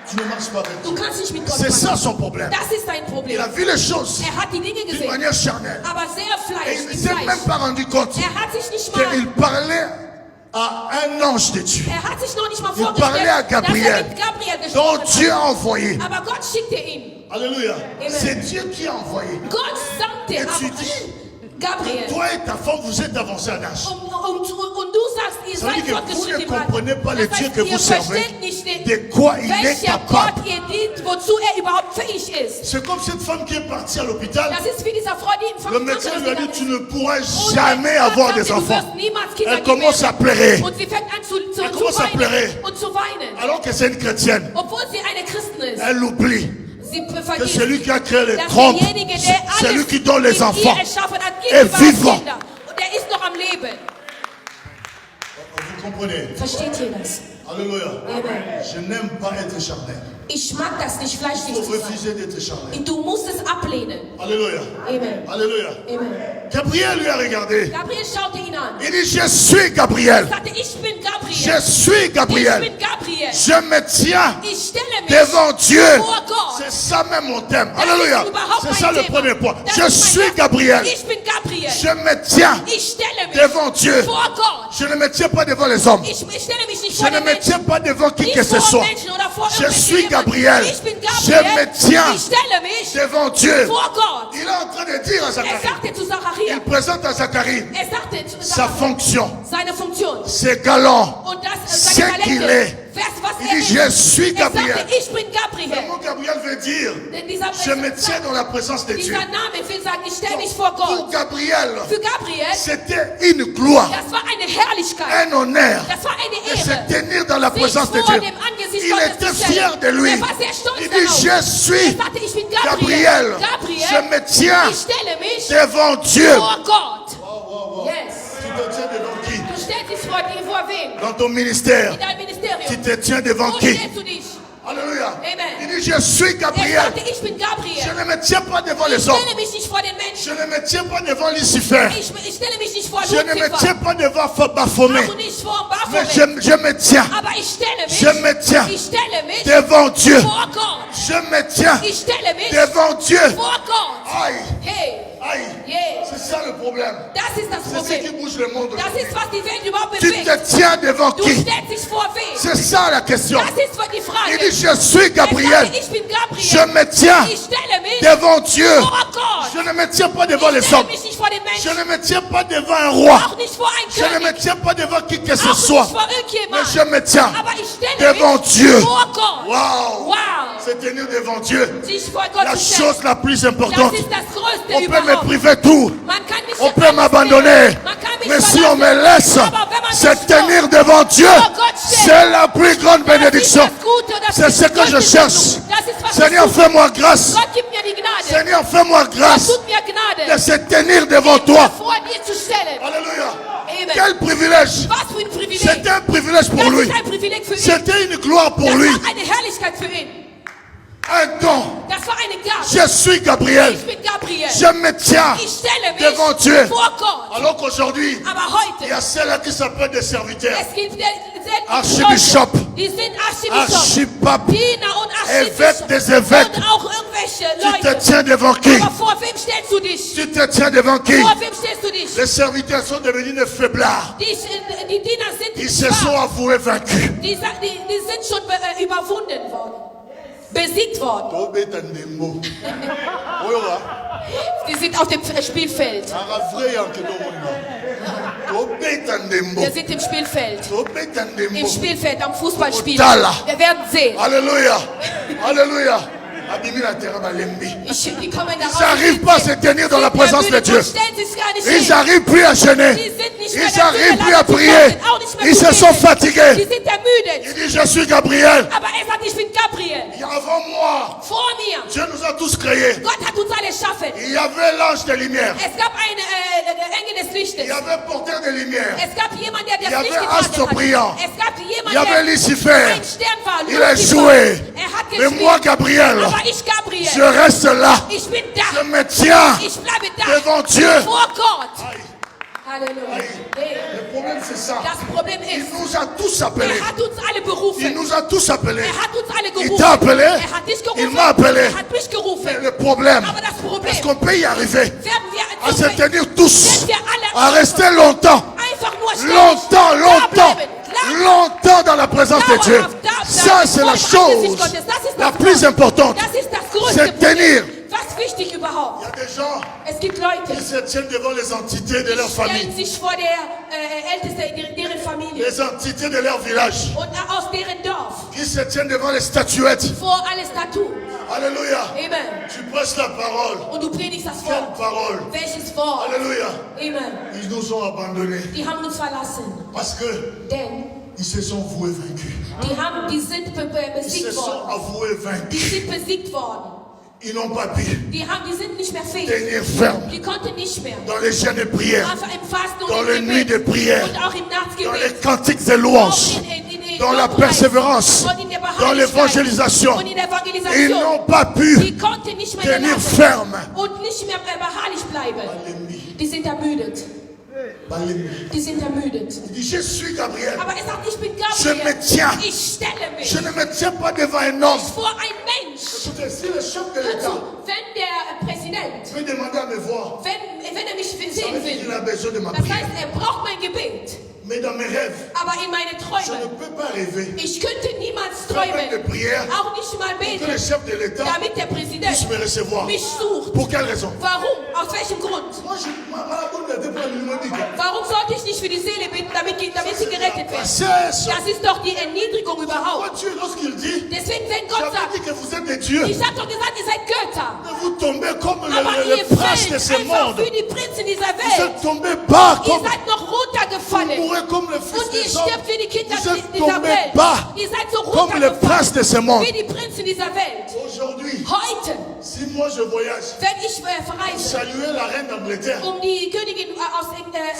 Tu ne marches pas avec Du Dieu. kannst nicht mit Gott C'est ça wandeln. son problème. Das ist dein Il Problem. a vu les choses Er hat die Dinge d'une gesehen, manière charnelle. aber sehr Et il ne fleischlich. s'est même pas rendu compte Er hat sich nicht qu'il mal, parlait à un ange de Dieu. er hat sich noch nicht mal Il parlait à vorgestellt, dass er Gabriel, mit Gabriel dont gesprochen Dieu hat. a envoyé. Aber Gott schickte ihn. Alléluia. C'est Dieu qui a envoyé. Gott sandte Et tu aber dis, Gabriel. toi et ta femme, vous êtes avancés en âge. Und du sagst, ihr Ça veut seid dire que vous ne fortgeschritten im comprenez Alter. pas le Das Dieu heißt, que vous ihr servez, versteht nicht, de quoi il est welcher capable. Gott ihr dient, wozu er überhaupt fähig ist. C'est comme cette femme qui est partie à l'hôpital. Das ist wie dieser Frau, die im Le médecin lui a dit, Krankenhaus tu ne pourras ist. jamais Und avoir der des Arzt sagte, enfants. du wirst niemals Kinder Elle commence à pleurer. gebären. Und sie fängt an zu commence à pleurer. weinen und zu weinen. Alors que c'est une chrétienne. Obwohl sie eine Christin ist. Elle oublie Sie que vergisst, c'est lui qui a créé les dass trompes. derjenige, der C'est alles lui qui donne les in enfants. ihr erschaffen hat, gibt Et überhaupt vivant. Kinder. Und der ist noch am Leben. Vous comprenez? Versteht ihr das? Alléluia. Amen. Je n'aime pas être charnel. Ich mag das nicht, Il fleischlich faut zu sein. refuser d'être charnel. Du musst es ablehnen. Alléluia. Amen. Alléluia. Amen. Gabriel lui a regardé. Gabriel schaute ihn an. Il dit, je suis Gabriel. Er sagte, ich bin Gabriel. Je suis Ich Gabriel. bin Gabriel. Je me tiens Ich stelle mich devant Dieu. vor Gott. C'est ça même mon thème. Das Alléluia. ist überhaupt C'est mein ça le Thema. premier point. Das Je ist mein suis Thema. Gabriel. Ich bin Gabriel. Je me tiens Ich stelle mich devant Dieu. vor Gott. Je ne me tiens pas devant les hommes. Ich stelle mich nicht Je vor ne den me Menschen. tiens pas devant qui Nicht que ce vor soit. Menschen oder vor Je irgendwelchen suis jemandem. Gabriel. Ich bin Je Gabriel. me tiens Ich stelle mich devant Dieu. vor Gott. Il est en train de dire à Er Zacharie. sagte zu Zacharia, Il présente à Zacharie er sagte zu sa Zacharia, fonction, seine Funktion. ses galons. Und das Ce seine qu'il Talente. est. Was Il er dit, ist. je suis Er Gabriel. sagte, ich bin Le Gabriel. mot Gabriel veut dire, Denn dieser, je me tiens dans la présence de Dieu. dieser Name will sagen, ich stelle mich vor Pour Gott. Gabriel, Für Gabriel C'était une gloire, Das war eine Herrlichkeit. un honneur Das war eine de se Ehre. tenir dans la Sich présence de vor Dieu. dem Angesicht Il Gottes était zu stellen. fier de lui. Er war sehr stolz Il dit, darauf. je suis Er sagte, ich bin Gabriel. Gabriel. Je me tiens Ich stelle mich devant Dieu. vor Gott. Yes. Tu te tiens devant qui? Du stellst dich vor wen? Dans ton ministère. In deinem Ministerium. Tu te tiens devant Wo qui? stellst du dich? Alléluia. Amen. Il dit, je suis Er Gabriel. sagte, ich bin Je Gabriel. ne me tiens pas devant Ich les hommes. stelle mich nicht vor den Menschen. Je ne me tiens pas devant Lucifer. Ich stelle mich nicht vor Je ne me Luzifer. tiens pas devant Baphomet. Auch nicht vor Mais Baphomet. je me tiens Aber ich stelle mich. Je me tiens Ich stelle mich devant Dieu. vor Gott. Je me tiens Ich stelle mich devant Dieu. vor Gott. Aïe, Hey, aïe. yeah. C'est ça le problème. Das ist das C'est ce qui Problem. bouge le monde. Das ist, was die Welt überhaupt Tu bewegt. te tiens devant Du qui? stellst dich vor wen? C'est ça la question. Das ist für die Il Frage. dit, je suis Er Gabriel. sagte, ich bin Je Gabriel. me tiens Ich stelle mich devant Dieu. vor Gott. Je ne me tiens pas devant Ich les stelle hommes. mich nicht vor den Je Menschen. ne me tiens pas devant un roi. Auch nicht vor einem Je ne me König. tiens pas devant qui que ce Auch soit. nicht vor Mais irgendjemand. je me tiens Aber ich stelle devant mich Dieu. vor Gott. Wow. Wow. C'est tenir devant Dieu. Sich vor Gott La zu stellen. chose la plus Das importante. ist das Größte On peut me überhaupt. priver tout. Man kann mich On jetzt peut alles m'abandonner. nehmen. Man kann mich Mais si on me verlassen. laisse Aber wenn man se sich tenir vor- devant Dieu, vor Gott stellt, c'est la plus grande das ist bénédiction. das Gute, das C'est ist ce die que je größte cherche. Segnung. Das ist, was Seigneur, ich suche. fais-moi grâce. Gott gibt mir die Gnade. Seigneur, fais-moi Gott grâce tut mir Gnade. de se tenir devant Mich toi. vor dir zu stellen. Alléluia. Amen. Quel privilège. Was für ein Privileg. C'était un privilège pour Das lui. ist ein Privileg für ihn. C'était une gloire pour Das lui. war eine Herrlichkeit für ihn. Un don. Das war eine Gabe. Je suis Gabriel. Ich bin Gabriel. Je me tiens Ich stelle mich devant Dieu. vor Gott. Alors qu'aujourd'hui, Aber il y heute, a ceux-là qui s'appellent des serviteurs. es gibt Archbishop. Die sind Archbishop. Archipap. Diener und Évêque des Archbishop. évêques. Und auch irgendwelche Tu te Leute. tiens devant qui? Aber vor wem stellst du dich? Tu te tiens devant qui? Vor wem stellst du dich? Les serviteurs sont devenus des faiblards. Die Diener sind Ils se sont schwach. avoués vaincus. Die sind schon überwunden worden. Besiegt worden. Tobeta ndembo. Oyo wa? Die sind auf dem Spielfeld. Arafre yanke no mona. Tobeta ndembo. Wir sind im Spielfeld. Tobeta Im ndembo. Spielfeld, am Fußballspiel. Otala. Wir werden sehen. Alléluia. Alléluia. Abimi la terre balembi. Die kommen da Ils n'arrivent pas à se tenir dans la présence de Dieu. Ils n'arrivent plus à jeûner. Ils n'arrivent plus à prier. Ils se sont Die fatigués. sind ermüdet. Il dit, je suis Gabriel. Aber er sagt, ich bin Gabriel. Et avant moi, Vor mir. Dieu nous a tous créés. Gott hat uns alle erschaffen. Il y avait l'ange de lumière. Es gab einen Engel des Lichtes. Il y avait porteur de lumière. Es gab jemanden, der Il y das Licht avait getragen Astro hat. brillant. Es gab Il y jemanden, avait der Lucifer. ein Stern war. Il a Lucifer. joué. Er hat Mais moi, gespielt. Gabriel, Aber ich, Gabriel, je reste là. ich bin Je da. me tiens Ich bleibe da. devant Dieu. Vor Gott. Halleluja. Hey. Le problème, c'est ça. Das Problem Il ist, nous a tous appelés. er hat uns alle Il berufen. nous a tous appelés. Er hat uns alle Il gerufen. t'a appelé. Er hat dich gerufen. Il m'a appelé. Er hat mich Mais gerufen. le problème, Aber das Problem, est-ce qu'on peut y arriver werden wir à se tenir tous, wenn wir alle à rester longtemps, einfach nur ständig longtemps, da longtemps, bleiben. longtemps dans la présence de Dieu? Ça, c'est la chose la plus importante. Das ist das größte C'est tenir. Problem. Was wichtig überhaupt. Il y a des gens Es gibt Leute, qui se tiennent devant les entités de leur die stellen famille, sich vor der Älteste deren Familie les entités de leur village, und aus deren Dorf qui se tiennent devant les statuettes. vor alle Statuen. Alléluia. Amen. Tu prêches la parole. Und du predigst das Quelle Wort. parole. Welches Wort? Alléluia. Amen. Ils nous ont abandonnés Die haben uns verlassen. parce que Denn ils se sont voués vaincus. die sind Ils se besiegt sont worden. avoués Die vaincus. sind besiegt worden. Ils n'ont pas pu Die sind nicht mehr fähig. tenir ferme Die konnten nicht mehr. dans les jeûnes de prière, Einfach im Fasten und dans les im nuits de Gebet. prière, Und auch im dans les Nachtgebet. cantiques et louanges, dans la persévérance, dans l'évangélisation. Und in der Ils Evangelisation. n'ont pas pu Die konnten nicht mehr tenir gelassen ferme. und nicht mehr beharrlich bleiben. Balembi, Die sind ermüdet. Balembi. Die sind ermüdet. Il dit, je suis Gabriel. Aber er sagt, ich bin Je Gabriel. me tiens. Ich stelle mich Je ne me tiens pas devant un homme. vor ein Mensch. Écoutez, si le chef de l'État Also, wenn der Präsident, veut demander à me voir, wenn er mich ça veut sehen dire qu'il will, a besoin de ma das prière. heißt, er braucht mein Gebet. Mais dans mes rêves, Aber in meine je ne Träume, peux pas rêver. ich könnte niemals Faire de träumen, prière auch nicht mal que le beten, chef de l'État damit der Präsident puisse me recevoir. mich sucht. Pour quelle raison? Warum? Aus welchem Grund? Moi, ma bonne de Warum sollte ich nicht für die Seele beten, damit sie gerettet wird? Bassesse. Das ist doch die Erniedrigung Pourquoi überhaupt. Dieu, lorsqu'il dit, Deswegen, wenn Gott j'avais sagt, dit que vous êtes des dieux, ich habe doch gesagt, ihr seid Götter. vous tombez comme Aber le ihr prince de fällt ce einfach monde. wie die Prinzen dieser Vous Welt. êtes tombés bas Ihr comme seid noch vous runtergefallen. mourrez comme le fils Und ihr des hommes. stirbt wie die Kinder Vous êtes dieser tombés Welt. bas Ihr seid so comme le prince de ce runtergefallen monde. wie die Prinzen dieser Welt. Aujourd'hui, Heute, si moi je voyage, wenn ich verreise, saluer la reine d'Angleterre, die Königin aus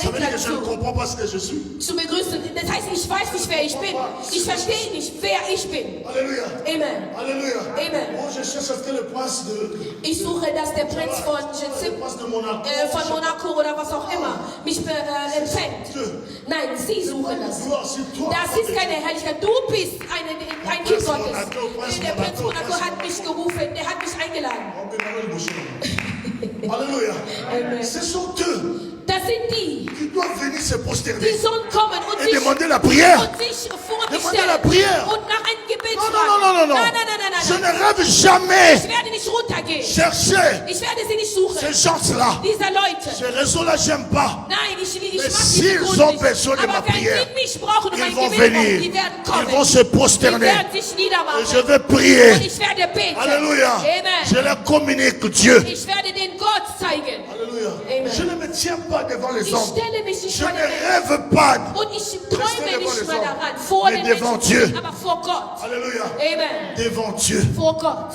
ça veut dire que England je ne comprends pas ce que je suis. zu begrüßen. Das heißt, ich weiß nicht, wer ich bin. Ich verstehe nicht, wer ich bin. Alléluia. Amen. Alléluia. Amen. Oh, je cherche à ce que le prince de, Ich suche, dass der Prinz von le prince de Monaco, von Monaco oder was auch immer mich empfängt. Nein, sie suchen das. gloire sur toi. Das ist keine Herrlichkeit. Du bist ein Kind Gottes. Der Prinz Monaco hat mich gerufen, der hat mich eingeladen. Oh, Emmanuel Boucher. Alléluia. Amen. Ce sont eux Das sind die, qui doivent venir se die prosterner sollen kommen und et demander la prière. vor mich Demandez la stellen prière. und nach einem Gebet Non, fragen. non, non, non, non. Nein. Je ne rêve jamais Ich werde nicht runtergehen. chercher Ich werde sie nicht suchen. ces gens-là. Diese Leute. Ces réseaux-là, j'aime pas. Nein, ich Mais mag s'ils diese Grund ont nicht. besoin de ma Aber wenn prière, sie mich brauchen und ils mein vont Gebet brauchen, venir. die werden Ils kommen. vont se Die prosterner. werden sich niedermachen. Et je vais Und prier. ich werde beten. Alléluia. Amen. Je leur communique Dieu. Ich werde den Gott zeigen. Alléluia. Amen. Je ne me tiens pas devant les Ich hommes. stelle mich nicht Je vor ne den Menschen. rêve pas. Und ich träume devant nicht les mal hommes, daran, vor mais den devant Menschen, Dieu. aber vor Gott. Alléluia. Amen. Devant Dieu. Vor Gott.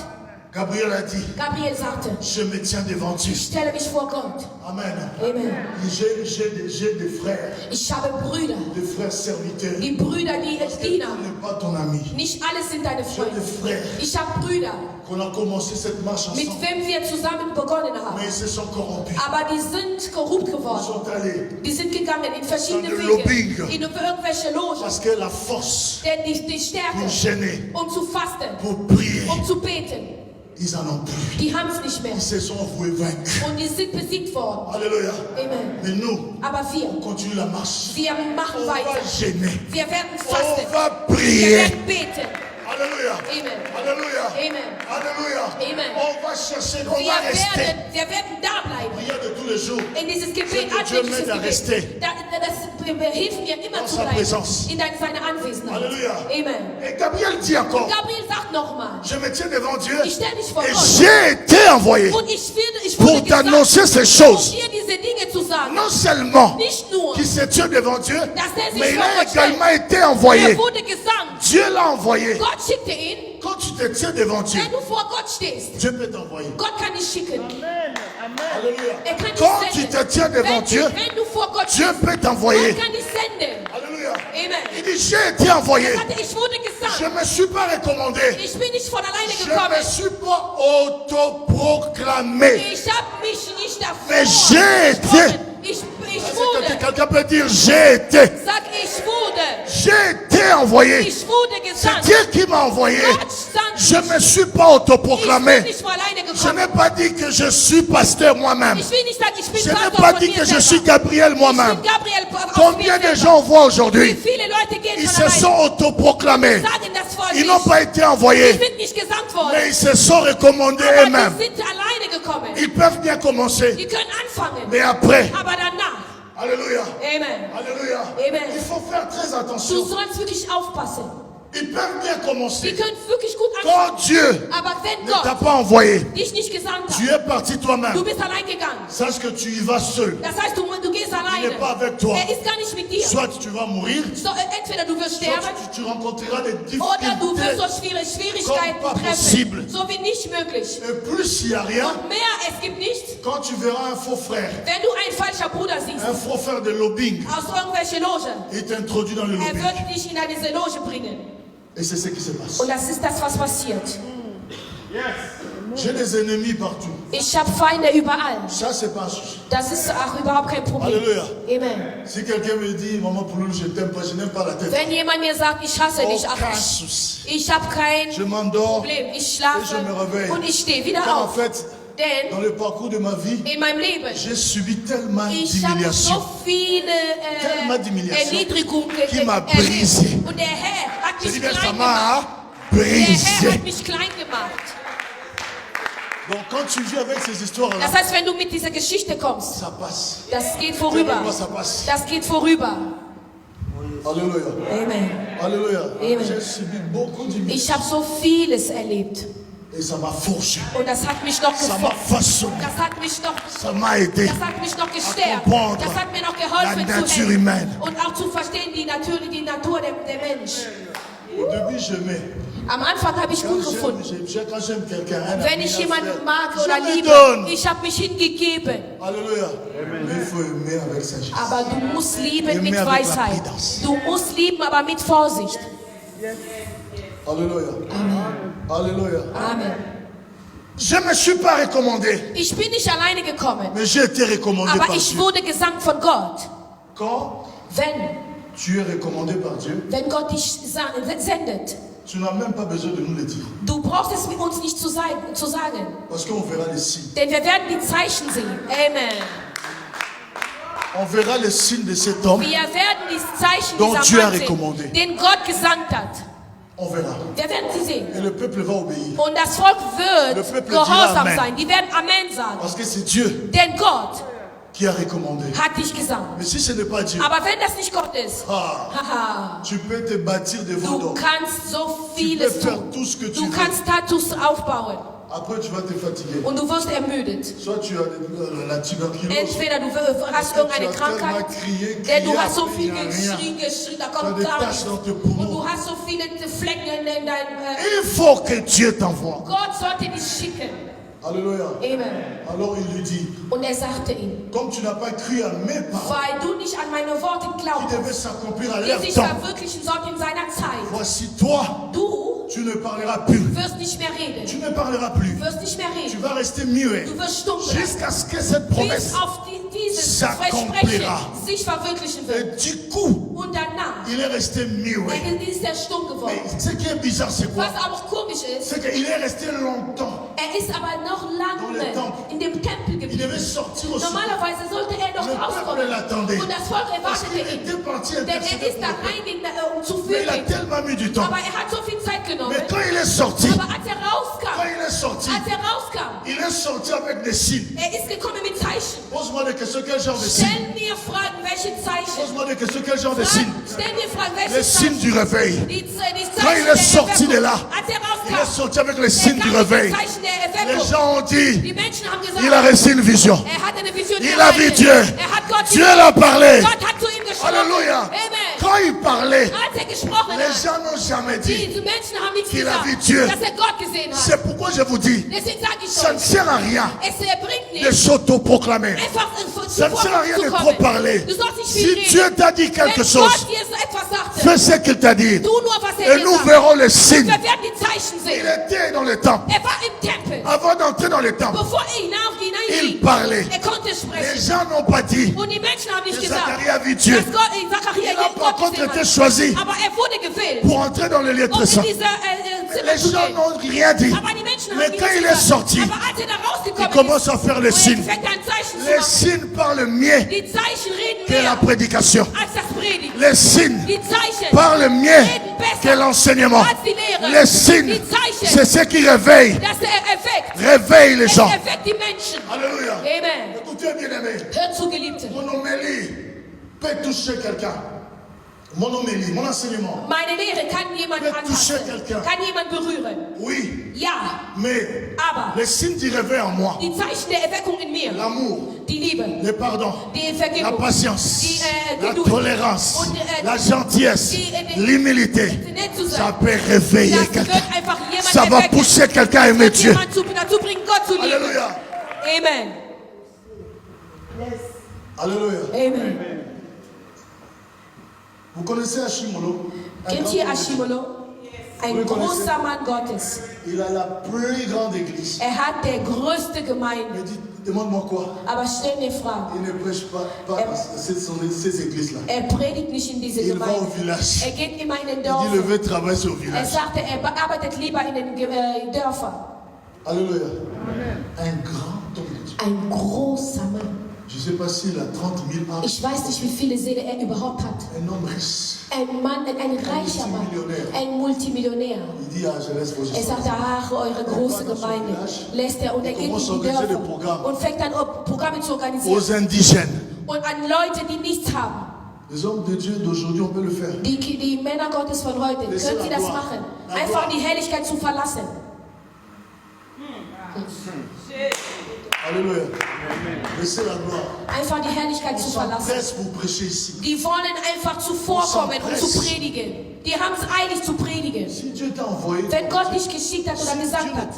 Gabriel a dit, Gabriel sagte, je me tiens devant Dieu. ich stelle mich vor Gott. Amen. Amen. J'ai des frères, Ich habe Brüder, des frères serviteurs. die Brüder, die Tu Diener. n'es pas ton ami. Nicht alle sind deine J'ai des Freunde. frères Ich habe Brüder, qu'on a commencé cette marche mit ensemble, wem wir zusammen begonnen haben. mais ils se sont corrompus. Aber die sind korrupt Ils geworden. sont allés Die sind gegangen in verschiedene Dans le Wege, Lobbying. in irgendwelche Logen, parce que la force denn die pour Stärke, gêner, um zu fasten, pour prier, zu beten, ils en ont plus. die haben es nicht mehr. Ils se sont avoués vaincus. Und die sind besiegt worden. Alléluia. Amen. Mais nous, Aber wir on continue la marche. machen On va weiter. gêner. Wir werden On fasten. va Wir prier. werden beten. Alléluia. Amen. Alléluia. Amen. Alléluia. Amen. On va chercher, on va rester. Wir werden da bleiben. Prière de tous les jours. In dieses Gebet, Que Dieu m'aide à anbetliches rester. Gebet. Das hilft mir immer Dans zu sa bleiben. présence. In seiner Anwesenheit. Alléluia. Amen. Et Gabriel dit encore, Gabriel sagt nochmal, je me tiens devant Dieu ich stelle mich vor et Gott. j'ai été envoyé Und ich pour wurde gesandt, t'annoncer ces um choses. dir diese Dinge zu sagen. Non seulement Nicht nur, qu'il se tient devant Dieu, dass er sich mais il vor a Gott stellt. également été envoyé. Er wurde gesandt. Dieu l'a envoyé. Gott schickte ihn. Quand tu te tiens devant Dieu, Wenn du vor Gott stehst, Dieu peut t'envoyer. Gott kann dich schicken. Alléluia. Er kann dich Quand tu senden. te tiens devant Dieu, Wenn du vor Gott Dieu stehst, peut t'envoyer. Gott kann dich senden. Alléluia. Amen. Il dit, j'ai été envoyé. Er sagte, ich wurde Je gesandt. ne me suis pas recommandé. Ich bin nicht von alleine Je ne gekommen. me suis pas autoproclamé. Ich habe mich nicht davor Mais j'ai été. gesprochen. Ich Est-ce que wurde. quelqu'un peut dire, j'ai été. Sag, ich wurde. J'ai été envoyé. Ich wurde C'est gesandt. Dieu qui m'a envoyé. Gott sandt Je mich. ne me suis pas Ich autoproclamé. bin nicht von alleine Je gekommen. n'ai pas dit que je suis pasteur moi-même. Ich will nicht sagen, ich bin Je n'ai Pastor pas von dit mir que je selber. suis Gabriel Ich moi-même. bin Gabriel aus Combien mir de selber. gens voient Wie aujourd'hui? viele Leute gehen Ils von se alleine. sont autoproclamés. Sagen das von Ils sich. n'ont pas été Die envoyés, sind nicht gesandt worden. mais ils se sont recommandés Aber eux-mêmes. die sind alleine gekommen. Ils peuvent bien commencer, Die können anfangen. mais après, Aber danach. alléluia, Amen. alléluia, Amen. il faut faire très Du attention. sollst wirklich aufpassen. Ils peuvent bien Die commencer. können wirklich gut anfangen. Quand Dieu Aber wenn ne t'a Gott pas envoyé, dich nicht gesandt tu hat, es parti toi-même. du bist allein gegangen. Sache que tu y vas seul. Das heißt, du gehst Il alleine. n'est pas avec toi. Er ist gar nicht mit dir. Soit tu vas mourir, So, entweder du wirst soit sterben tu rencontreras des oder du wirst difficultés. so Schwierigkeiten Comme pas treffen. possible. So wie nicht möglich. Et plus il n'y a rien, Und mehr, es gibt nichts. quand tu verras un faux frère, Wenn du ein falscher Bruder siehst, un faux frère de lobbying, aus irgendwelchen Logen, il t'introduit dans le er lobbying. wird dich in diese Loge bringen. Et c'est ce qui se passe. Und das ist das, was passiert. J'ai des ennemis partout. Ich habe Feinde überall. Ça, c'est pas un souci. Das ist auch überhaupt kein Problem. Halleluja. Amen. Si quelqu'un me dit, Maman Pouloulou, je t'aime pas, je n'aime pas la tête. Wenn jemand mir sagt, ich hasse dich, ach, Aucun souci. ich habe kein Je m'endors Problem. Ich et schlafe je me réveille. und ich stehe wieder Car en auf. fait, Denn dans le parcours de ma vie, in meinem Leben, j'ai subi tellement ich habe d'humiliation. so viele Tellement d'humiliation Erniedrigungen qui m'a erlebt. brisé. Und der Herr hat Je dis mich bien, ça klein gemacht. m'a Der Herr brisé. hat mich klein gemacht. Donc quand tu vis avec ces histoires-là, Das heißt, wenn du mit dieser Geschichte kommst, ça passe. das geht vorüber. Ça passe. Das geht vorüber. Alléluia. Amen. Alléluia. Amen. J'ai subi beaucoup d'humiliation. Ich habe so vieles erlebt. Et ça m'a forgé. Und das hat mich noch Ça m'a geformt. façonné. Das hat mich noch, Ça m'a aidé. das hat mich noch gestärkt. comprendre Das hat mir noch la geholfen nature zu humaine. und auch zu verstehen die Natur der Mensch. Au début, j'aimais. Am Anfang habe ich gut Quand gefunden. j'aime quelqu'un, Wenn ich jemanden mag je oder me liebe, donne. ich habe mich hingegeben. Alléluia. Mais il faut aimer avec sagesse. Aber du musst lieben Aimer mit avec la Weisheit. prudence. Du musst lieben, aber mit Vorsicht. Alléluia. Alléluia. Amen. Je ne me suis pas recommandé, Ich bin nicht alleine gekommen, mais j'ai été recommandé aber par ich Dieu. wurde gesandt von Gott. Quand Wenn tu es recommandé par Dieu, Gott dich sendet, tu n'as même pas besoin de nous le dire. du brauchst es mit uns nicht zu sagen, Parce qu'on verra les signes. denn wir werden die Zeichen sehen. Amen. On verra les signes de cet homme. Wir werden die Zeichen Dont Dieu dieser a Mann recommandé. sehen, den Gott gesandt hat. On verra. Wir werden sie sehen. Et le peuple va obéir. Und das Volk Le wird peuple dira gehorsam Amen. sein. Die werden Amen sagen. Parce que c'est Dieu Denn Gott qui a recommandé. hat dich gesandt. Mais si ce n'est pas Dieu, Aber wenn das nicht Gott ist, ah, haha, tu peux te bâtir des veaux du d'or. kannst so vieles peux faire tun. tout ce que tu Du veux. kannst Status aufbauen Après, tu vas te fatiguer. und du wirst ermüdet. Soit tu as la tuberculose. Entweder du hast Tu irgendeine as Krankheit, tellement crié, denn du crié, hast so après, viel il n'y a rien. geschrien, da Tu as kommt des gar taches nichts. dans tes Und poumons. du hast so viele Flecken in deinem... Il faut que Dieu t'envoie. Gott sollte dich schicken. Alléluia. Amen. Alors il lui dit, Und er sagte ihm, comme tu n'as pas cru à mes paroles, weil du nicht an meine Worte qui glaubst, devaient s'accomplir à die leur sich temps, verwirklichen sollten in seiner Zeit. voici toi, Du tu ne parleras plus. wirst nicht mehr reden. Tu ne parleras plus. Du wirst nicht mehr Tu reden. vas rester muet Du wirst stumm bleiben. jusqu'à ce que cette Bis promesse. auf dieses s'accomplira. Versprechen sich verwirklichen wird. Et du coup, Und danach il est resté muet. ist er stumm geworden. Mais ce qui est bizarre, c'est quoi? Was aber komisch ist, C'est qu'il est resté longtemps. er ist aber noch Dans le lange Temple. in dem Tempel Il devait geblieben. sortir aussi. Normalerweise sollte er noch Le peuple rauskommen. l'attendait. Und das Volk Parce erwartete qu'il ihn. était parti Denn er intercéder ist da pour le peuple. rein, um zu Mais il a fühlen. tellement mis du temps. Aber er hat so viel Zeit genommen. Mais quand il est sorti, Aber als er rauskam, il est sorti avec des signes. er ist gekommen mit Zeichen. Pose-moi des questions, quel genre de signes? Stell mir Fragen, welche Zeichen? Pose-moi des questions, quel genre de signes? Stell mir Fragen, welche Les signes du réveil. Die Quand il est sorti de là, als er il est rauskam, sorti avec les signes du réveil. Zeichen der Les Erweckung. gens ont dit, Die Menschen haben gesagt, il a reçu une vision. er hat eine Vision Il a vu erhalten. Dieu. Er hat Gott Dieu gesehen. l'a parlé. Gott hat zu ihm gesprochen. Alléluia. Amen. Quand il parlait, Als er gesprochen les hat, gens n'ont jamais dit. diese Menschen haben nichts qu'il a gesagt, vu Dieu. dass er Gott gesehen hat. C'est pourquoi je vous dis, Deswegen sage ich ça ne euch, sert à rien es bringt de nicht, s'autoproclamer. einfach Ça ne sert à rien de trop vorzukommen. parler. Du sollst nicht viel Si Dieu reden. t'a dit quelque Wenn chose, Gott dir so etwas sagte, fais ce qu'il t'a dit. tu nur, was er Et dir nous sagt. verrons les Wir signes. werden die Zeichen Il sehen. était dans le temple. Er war im Tempel. Avant d'entrer dans le temple, Bevor er il hineinging, parlait. er konnte Les sprechen. gens n'ont pas dit Und die Menschen haben nicht que gesagt, Zacharie a vu Dieu. dass Zachariah Il a par Gott contre gesehen été hat. choisi Aber er wurde gewählt, pour entrer dans le lieu um très in saint. diese Zimmer Les zu gens gehen. n'ont rien dit. Aber die Menschen haben Mais nichts quand il est gesagt. sorti, Aber als er da il rausgekommen commence ist, à faire les und er signes. fängt ein Zeichen zu Les machen. signes parlent mieux Die Zeichen reden que la mehr prédication. als das Predigen. Les signes Die Zeichen parlent mieux reden que besser l'enseignement. als die Lehre. Les signes, Die Zeichen, c'est ce qui réveille, dass er erweckt. réveille les Es gens. erweckt die Menschen. Alléluia. Amen. Écoutez bien aimé. Hör zu, Geliebte. Mon homélie peut toucher quelqu'un. Mon homélie, mon enseignement. Meine Lehre kann jemand Peut toucher anfassen, quelqu'un. kann jemand berühren. Oui, Ja, mais aber les signes du réveil en moi, die Zeichen der Erweckung in mir, l'amour, die Liebe, le pardon, die la Vergebung, patience, die la Geduld tolérance, und la gentillesse, l'humilité, nett zu ça sein. peut réveiller Das quelqu'un. wird einfach jemand Ça va erwecken. pousser quelqu'un à aimer Das wird Dieu. jemand dazu bringen, Gott zu lieben. Alléluia. Amen. Alléluia. Amen. Vous connaissez Hashimolo? Kennt ihr Ashimolo? Ein großer Mann Gottes. Il a la plus grande église. Er hat der größte Gemeinde. Mais demande-moi quoi? Aber stell mir Fragen. Il ne prêche pas ces églises-là. Er predigt nicht in diese Il va au Gemeinde. village. Er geht immer in den Il dit, le Dörfern. veut travailler au Er village. sagte, er arbeitet lieber in den Dörfern. Alléluia. Un grand homme de Dieu. Ein großer Mann. Je ne sais pas s'il a 30 000 âmes. Ich weiß nicht, wie viele Seelen er überhaupt hat. Un homme riche. Ein Mann, ein reicher Mann, ein Multimillionär. Il dit, ah, je laisse vos Er sagt, ach, eure große Gemeinde lässt er und er geht in die Dörfer und fängt dann an, Programme zu aux organisieren. indigènes. Und an Leute, die nichts haben. Les hommes de Dieu d'aujourd'hui, on peut le faire. Die Männer Gottes von heute, können sie das machen? Einfach die Herrlichkeit zu verlassen. Alléluia. Laissez la gloire. Einfach die Herrlichkeit zu verlassen. Pour prêcher ici. Die wollen einfach zuvorkommen und zu predigen. Die haben es eilig zu predigen. Si Dieu t'a envoyé, Wenn Gott dich geschickt hat oder gesagt hat,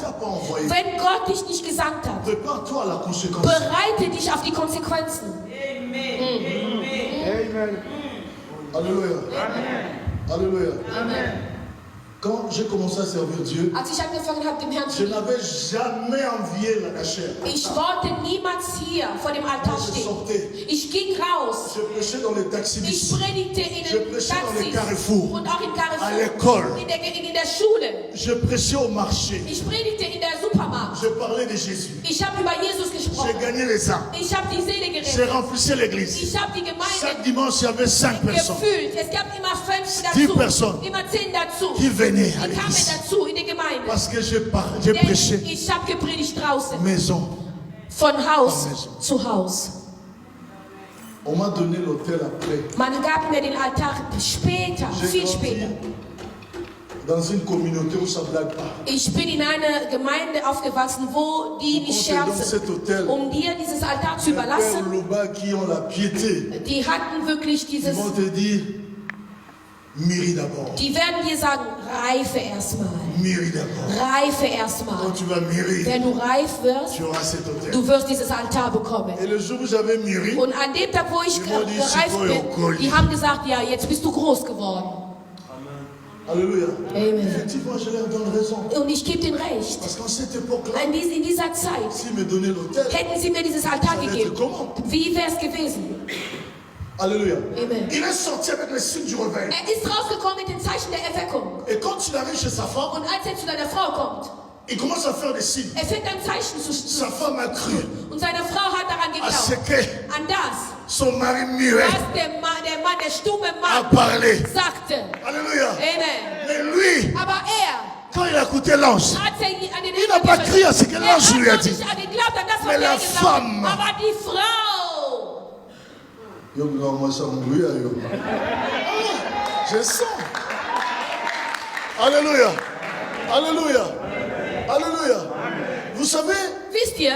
wenn Gott dich nicht gesandt hat, prépare-toi à la conséquence. bereite dich auf die Konsequenzen. Amen. Alléluia. Alléluia. Amen. Quand j'ai commencé à servir Dieu, Als ich angefangen habe, dem Herrn zu je dienen, n'avais jamais envié la cachère. ich wollte niemals hier vor dem Altar Je stehen. sortais, Ich ging raus. je prêchais dans les taxis Ich d'ici, predigte in je den prêchais dans les Taxis carrefours, und auch in à Carrefour, l'école, in der Schule. je prêchais au marché, Ich predigte in der Supermarkt. je parlais de Jésus, Ich habe über Jesus j'ai gesprochen. gagné les âmes, Ich habe die Seele j'ai gerettet. remplissé l'église. Ich habe die Chaque Gemeinde dimanche, il y avait 5 personnes gefüllt. Es gab immer 5 10 dazu, personnes immer 10 dazu. qui venaient à Die kamen l'église. dazu in die Gemeinde. Parce que j'ai Denn prêché ich habe gepredigt draußen, maison. von Haus zu Haus. On m'a donné l'hôtel après. Man gab mir den Altar später, J'ai viel später. grandi dans une communauté où ça ne blague pas. Ich bin in einer Gemeinde aufgewachsen, wo die nicht On te donne scherzen. cet hôtel. Um dir dieses Altar zu Les pères überlassen, Loba qui ont la piété, die hatten wirklich ils dieses, vont te dire, mûris d'abord. die werden dir sagen, reife erstmal. Mûris d'abord. Reife Quand erstmal. tu vas mûrir, Wenn du reif wirst, tu auras cet hôtel. du wirst dieses Altar bekommen. Et le jour où j'avais mûri, Und an dem Tag, wo ich gereift bin, die haben gesagt, ja, jetzt bist du groß geworden. alléluia. Amen. Effectivement, je leur donne raison. Und ich gebe den Recht. Parce qu'en cette époque-là, In dieser Zeit s'ils me donnaient l'hôtel, hätten sie mir dieses Altar ça allait être gegeben. comment? Wie wäre es gewesen? Alléluia. Amen. Il est sorti avec les signes du réveil. Er ist rausgekommen mit den Zeichen der Erweckung. Et quand il arrive chez sa femme, Und als er zu deiner Frau kommt, il commence à faire des signes. er fängt an Zeichen zu Sa femme a cru und seine Frau hat daran à ce geglaubt. que An das, son mari muet was der Mann, der stumme a Mann parlé. sagte. Alléluia. Amen. Mais lui, Aber quand il a écouté l'ange, als er an den il n'a pas crié à ce que l'ange lui a dit. nicht geglaubt an das, was Mais er la gesagt femme. hat. Aber die Frau, Yo, non, moi, ça m'embrouille, yo. Je sens. Alléluia. Alléluia. Alléluia. Vous savez, wisst ihr,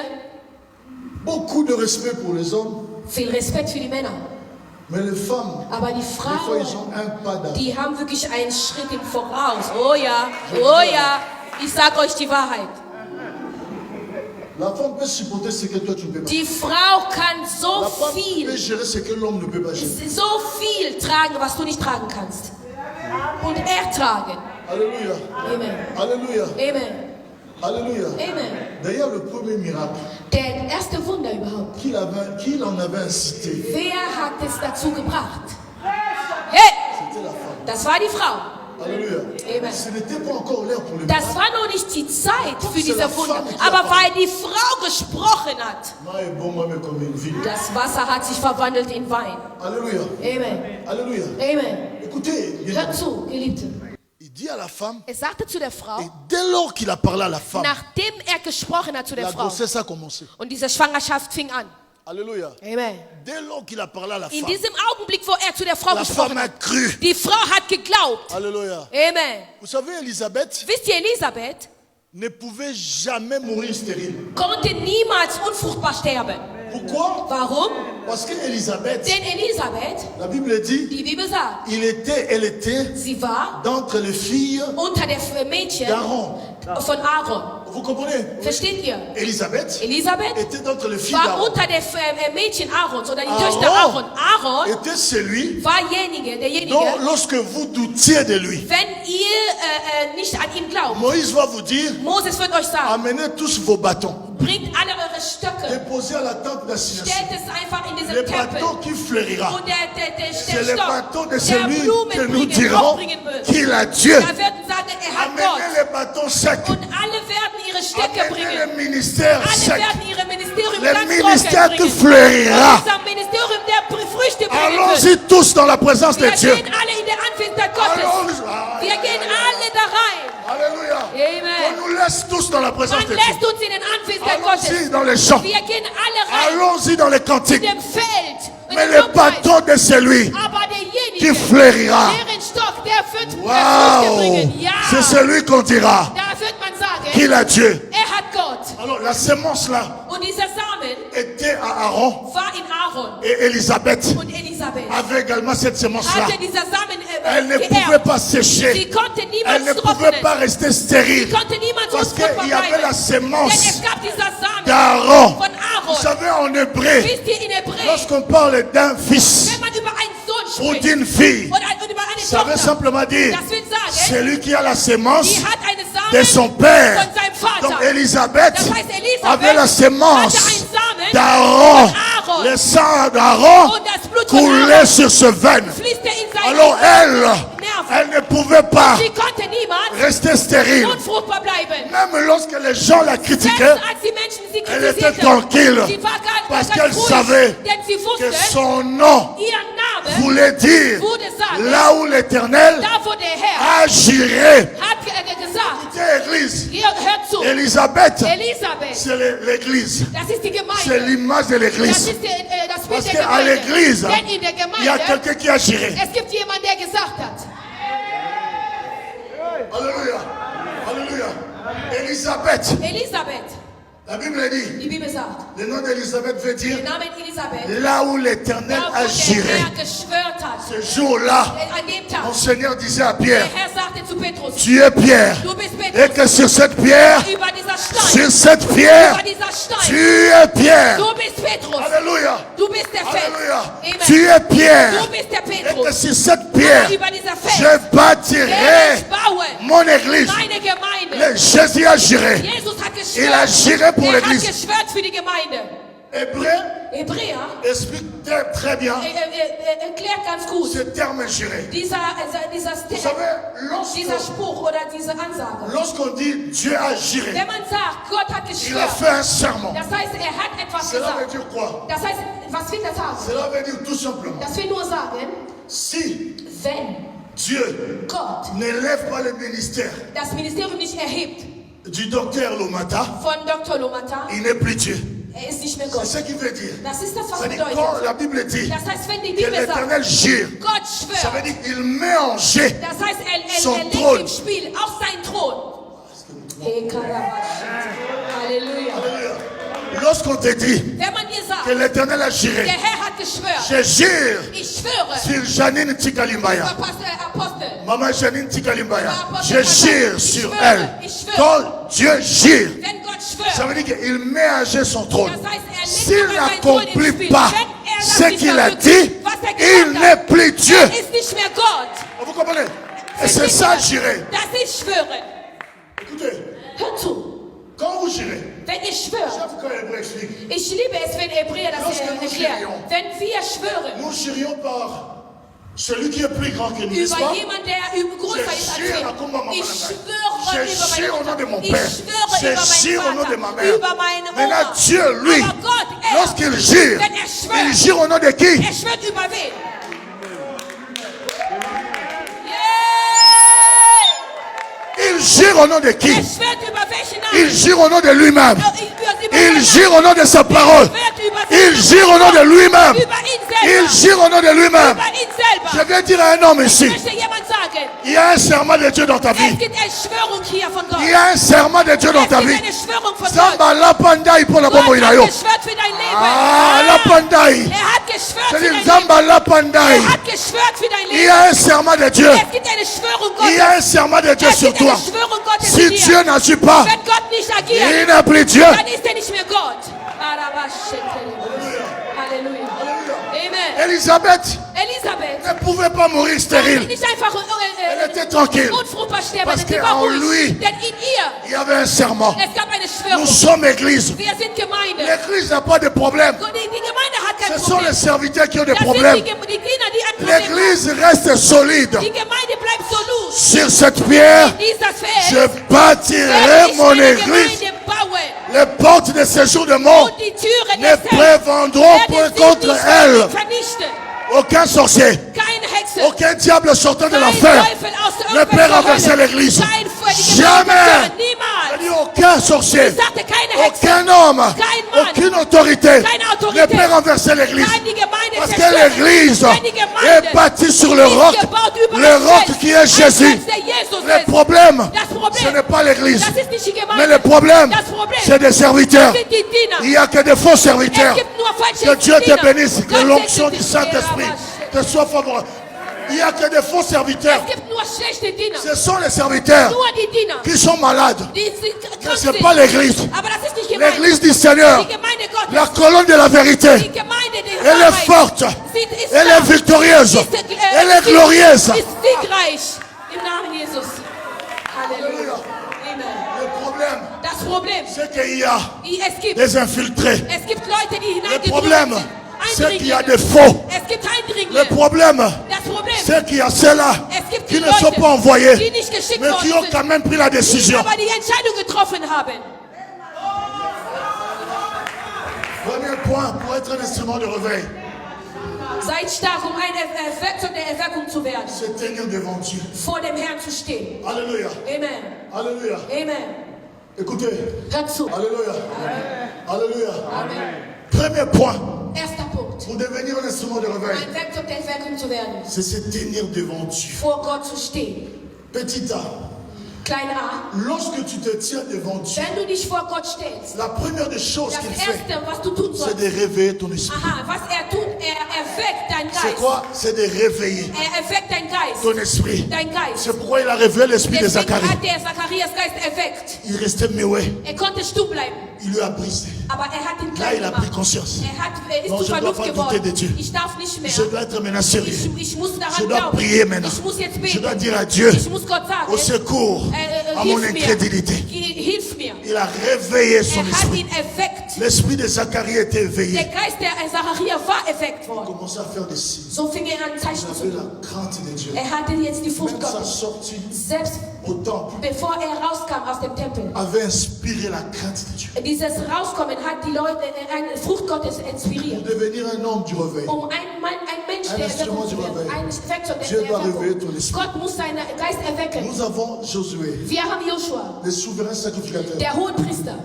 beaucoup de respect pour les hommes, viel Respekt für die Männer. mais les femmes, Aber die des fois, ils Frauen, ont un pas d'avance. die haben wirklich einen Schritt im Voraus. Oh ja, ich sag euch die Wahrheit. La femme peut supporter ce que toi tu ne peux pas. Die Frau kann La so femme peut viel, gérer ce que l'homme ne peut pas gérer. so viel tragen, was du nicht tragen kannst. Und ertragen. Alléluia. Amen. Alléluia. Amen. Alléluia. Amen. D'ailleurs, le premier miracle Der erste Wunder überhaupt. qu'il en avait incité, Wer hat es dazu gebracht? Hey, c'était la femme. das war die Frau. Alléluia. Amen. Ce n'était pas encore l'heure pour le Das miracle. war noch nicht die Zeit für diese Wunder. Aber weil die Frau gesprochen hat, Moi est bon, moi, mais comme une ville. das Wasser hat sich verwandelt in Wein. Alléluia. Amen. Alléluia. Amen. Écoutez, bien Hört aimé. zu, Geliebte. Il dit à la femme, Er sagte zu der Frau, et dès lors qu'il a parlé à la femme, nachdem er gesprochen hat zu der la Frau, grossesse a commencé. und diese Schwangerschaft fing an. Alléluia. Amen. Dès lors qu'il a parlé à la In femme, diesem Augenblick, wo er zu der Frau la gesprochen femme a hat, cru. die Frau hat geglaubt. Alléluia. Amen. Vous savez, Élisabeth Wisst ihr, Elisabeth ne pouvait jamais mourir stérile. konnte niemals unfruchtbar sterben. Pourquoi? Warum? Parce que Élisabeth, Denn Elisabeth, la Bible dit, die Bibel sagt, elle était sie war d'entre les filles unter der Mädchen d'Aaron. von Aaron. Vous comprenez? Versteht ihr? Élisabeth Elisabeth était d'entre les filles war d'Aaron. unter der Mädchen Aarons oder die Töchter Aaron. Aaron Était celui war derjenige, dont lorsque vous doutiez de lui, wenn ihr nicht an ihn glaubt. Moïse va vous dire, Moses wird euch sagen, amenez tous vos bâtons, bringt alle eure Stöcke, déposez à la tente d'assignation. stellt es einfach in Le diesen Tempel. bâton qui fleurira, Und der c'est le Stock, bâton de der celui Blumen que nous bringen, dirons aufbringen wird. qu'il a Dieu. Da werden sagen, er hat Amenez Gott. les bâtons secs. Und alle werden ihre Stöcke Amenez bringen. le ministère Alle sec. werden ihre Ministerien Le ministère qui fleurira. Allons-y tous dans la présence de Dieu. Alléluia. On nous laisse tous dans la présence de Dieu. Allons-y dans les champs. Allons-y dans les cantiques. Mais le bateau de celui qui fleurira. Waouh! C'est celui qu'on dira qu'il a Dieu. Alors la semence là était à Aaron et Élisabeth avait également cette semence là. Elle ne pouvait pas sécher. Elle ne pouvait pas rester stérile. Parce qu'il y avait la semence d'Aaron. Vous savez, en hébreu, lorsqu'on parle d'un fils ou d'une fille, ça veut simplement dire celui qui a la semence de son père. Donc Élisabeth avait la semence d'Aaron. Le sang d'Aaron coulait sur ce veine. Alors elle ne pouvait pas rester stérile. Même lorsque les gens la critiquaient, elle était tranquille parce qu'elle savait que son nom voulait dire là où l'Éternel agirait. Église. Élisabeth, c'est l'église. C'est l'image de l'église. Parce qu'à l'église, il y a quelqu'un qui agirait. Alléluia. Alléluia. Élisabeth. La Bible dit, le nom d'Élisabeth veut dire là où l'Éternel agirait. Ce jour-là, mon Seigneur disait à Pierre, tu es Pierre, et que sur cette pierre, tu es Pierre. Alléluia. Alléluia. Tu es Pierre, et que sur cette pierre, je bâtirai mon église. Jésus agirait. Il agirait pour l'église. Hébreu explique très bien ce terme juré. Vous savez, lorsqu'on dit Dieu a juré, il a fait un serment. Cela veut dire quoi? Cela veut dire tout simplement, si Dieu n'élève pas le ministère du docteur Lomata, il n'est plus Dieu. C'est ce qu'il veut dire. Ça dit quand la Bible dit que l'Éternel jure, ça veut dire qu'il met en jeu son trône. Alléluia. Lorsqu'on te dit que l'Éternel a juré, je jure sur Janine Tikalimbaya, Maman Janine Tikalimbaya, je jure sur elle. Quand Dieu jure, ça veut dire qu'il met à jeu son trône. S'il n'accomplit pas ce qu'il a dit, il n'est plus Dieu. Vous comprenez? Et c'est ça jurer. Écoutez, quand vous jurez, ich liebe es, wenn Hebräer das erklären. Wenn wir schwören, nous jurions par celui qui est plus grand que nous. Über jemanden, der größer ist als wir. Ich schwöre je jure au nom de mon ich père. schwöre Je jure au nom de ma mère. über meine Maintenant, Oma. Dieu, lui, Aber Gott, lorsqu'il jure, wenn schwört, il jure au nom de qui? schwört über wen? Il jure au nom de qui? Schwört über welchen Namen? Il jure au nom de lui-même. Über Il jure au nom de sa parole. Il jure au nom de lui-même. Il jure au nom de lui-même. Je viens dire à un homme ici, il y a un serment de Dieu dans ta vie. Il y a un serment de Dieu dans ta vie. Zamba la pandai pour la bombe inayo. Ah, la pandai. C'est-à-dire Zamba la pandai. Il y a un serment de Dieu. Il y a un serment de Dieu sur toi. Si Dieu n'agit pas, il n'est plus Dieu. Alléluia. Amen. Élisabeth Elisabeth ne pouvait pas mourir stérile. nicht einfach Elle était tranquille. unfruchtbar sterben, Parce denn sie war qu'en ruhig. lui, Denn in ihr, il y avait un serment. es gab eine Nous Schwörung. sommes église. Wir sind Gemeinde. L'église n'a pas de problème. Die Gemeinde hat kein Ce sont Problem. les serviteurs qui ont des Das sind problèmes. die Diener, die ein Problem haben. L'église reste solide. Die Gemeinde bleibt so loose. Sur cette pierre, Dieser Fels je werde bâtirai ich mon meine église. Gemeinde bauen. Les portes de séjour de mort und die Türen ne des prévendront point werden sie contre nicht elle. vernichten. Aucun sorcier, Keine Hexe, aucun diable sortant de kein l'enfer Teufel aus der ne peut irgendwelchen renverser Hölle, l'église. kein Jamais. Je niemals. dis aucun sorcier, Ich sagte keine Hexe, aucun homme, kein Mann, aucune autorité keine ne Autorität peut renverser l'église. kann die Gemeinde Parce que zerstören. l'église Denn die Gemeinde est bâtie sur le ist roc, gebaut über le ein roc Fels, qui est ein Jésus. Fels, der Jesus Le ist. problème, Das Problem, ce n'est pas l'église, das ist nicht die Gemeinde. mais le problème, Das Problem, c'est des serviteurs. das sind die Diener. Il n'y a que des faux Es serviteurs. gibt nur falsche Que Dieu te Diener. bénisse, que Gott l'onction segne du dich. Saint-Esprit te soit favorable. Il n'y a que des faux serviteurs. Es gibt nur schlechte Diener. Ce sont les serviteurs Nur die Diener. qui sont malades. Die sind Mais krank ce n'est sind. pas l'église. Aber das ist nicht Gemeinde. L'église du Seigneur, Die Gemeinde Gottes. la colonne de la Die vérité, Gemeinde der elle est Wahrheit. forte, Sie ist elle stark. est victorieuse, Sie ist, elle est glorieuse. Ist siegreich. Im Namen Jesus. Halleluja. Amen. Le problème, Das Problem, c'est qu'il y a es gibt des infiltrés. Leute, die Le hineingedrungen problème, sind. c'est qu'il y a Eindringlinge. des faux. Es gibt Le Eindringlinge. problème, Das Problem, c'est qu'il y a ceux-là es gibt qui die ne sont Leute, pas envoyés, die nicht geschickt mais qui worden ont sind, quand même pris la die décision. aber die Entscheidung getroffen haben. Premier point pour être un instrument de réveil, Seid stark, um ein Werkzeug der Erweckung zu werden. se tenir devant Dieu. Vor dem Herrn zu stehen. Alléluia. Amen. Alléluia. Amen. Écoutez. Hört zu. Alléluia. Alléluia. Amen. Premier point Erster Punkt. pour devenir un instrument de réveil, Ein Werkzeug der Erweckung zu werden. c'est se tenir devant Dieu. Vor Gott zu stehen. Petit a, Klein a. lorsque tu te tiens devant Dieu, Wenn du dich vor Gott stellst, la première des choses das qu'il fait, Erste, was du tun c'est sollst, de réveiller ton esprit. aha, was er tut, er erweckt deinen C'est Geist. quoi? C'est de réveiller Er erweckt deinen Geist. ton esprit. Dein Geist. C'est pourquoi il a réveillé l'esprit de Deswegen Zacharie. hat der Zacharias Geist erweckt. Il restait muet. Er konnte stumm bleiben. Il lui a brisé. Aber er hat ihn Là, klein il a pris gemacht. conscience. Er ist Non, zu je ne dois Vernunft pas douter de geworden. Dieu. Ich darf nicht mehr. Je dois être maintenant sérieux. Ich muss Je daran dois glauben. prier maintenant. Ich muss jetzt Je dois beten. dire à Dieu, Ich muss Gott sagen, au secours à mon hilf mir. incrédulité. Hilf mir. Il a réveillé son Er hat esprit. ihn erweckt. L'esprit de Zacharie était Der éveillé. Geist der Zacharia war erweckt Il worden. commençait à faire des signes. So fing er an, Zeichen Il zu avait tun. la crainte de Dieu. Er hatte jetzt die Furcht Même sa Gottes. sortie Selbst au temple bevor er rauskam aus dem Tempel. avait inspiré la crainte de Dieu. Dieses Rauskommen hat die Leute, eine Frucht Gottes Pour inspiriert. devenir un homme du réveil, Um ein Mensch Ein der Instrument Erweckung zu du werden. Réveil. Ein Werkzeug Dieu der doit réveiller ton Erweckung. esprit. Gott muss seinen Geist erwecken. Nous avons Josué, Wir haben Joshua, le souverain sacrificateur. der Hohenpriester.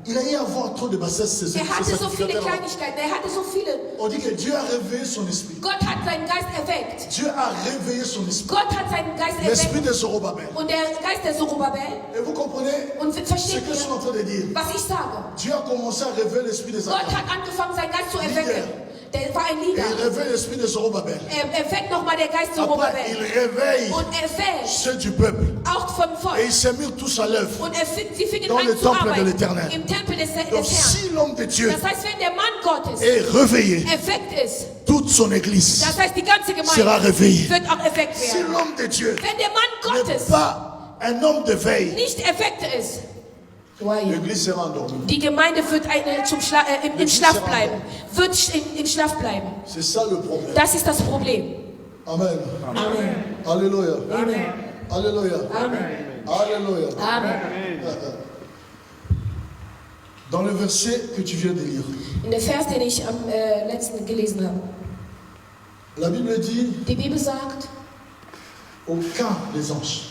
Il a eu à avoir trop de bassesse, ces Er hatte so viele sacrificateurs. Kleinigkeiten, er hatte so viele. On dit que Dieu a réveillé son esprit. Gott hat seinen Geist erweckt. Dieu a réveillé son esprit. Gott hat seinen Geist L'esprit erweckt. de Zorobabel. Und der Geist der Zorobabel. Et vous comprenez Und ce versteht que je suis en ihr, train de dire? was ich sage? Dieu a commencé à réveiller l'esprit de Gott Zacharie. hat angefangen, seinen Geist zu Leader. erwecken. Der war ein Et il Leader. réveille l'esprit de Zorobabel. Er erweckt nochmal der Geist Après, Zorobabel. il réveille Und er fällt ceux du peuple. auch vom Et Volk. ils se mirent tous à l'œuvre. Und sie fingen Dans an le zu temple de arbeiten. l'Éternel. Im Tempel des Donc Herrn. si l'homme de Dieu Das heißt, wenn der Mann Gottes est réveillé, erweckt ist, toute son église das heißt, die ganze sera Gemeinde réveillée. wird auch erweckt Si werden. l'homme de Dieu Wenn der Mann n'est Gottes pas un homme de veille, nicht erweckt ist, l'église sera endormie. die Gemeinde wird im Schlaf bleiben. Wird im Schlaf bleiben. C'est ça le problème. Das ist das Problem. Amen. Amen. Alléluia. Amen. Alléluia. Amen. Alléluia. Amen. Dans le verset que tu viens de lire, In der Vers, den ich am letzten gelesen habe. la Bible dit Die Bibel sagt, aucun des anges.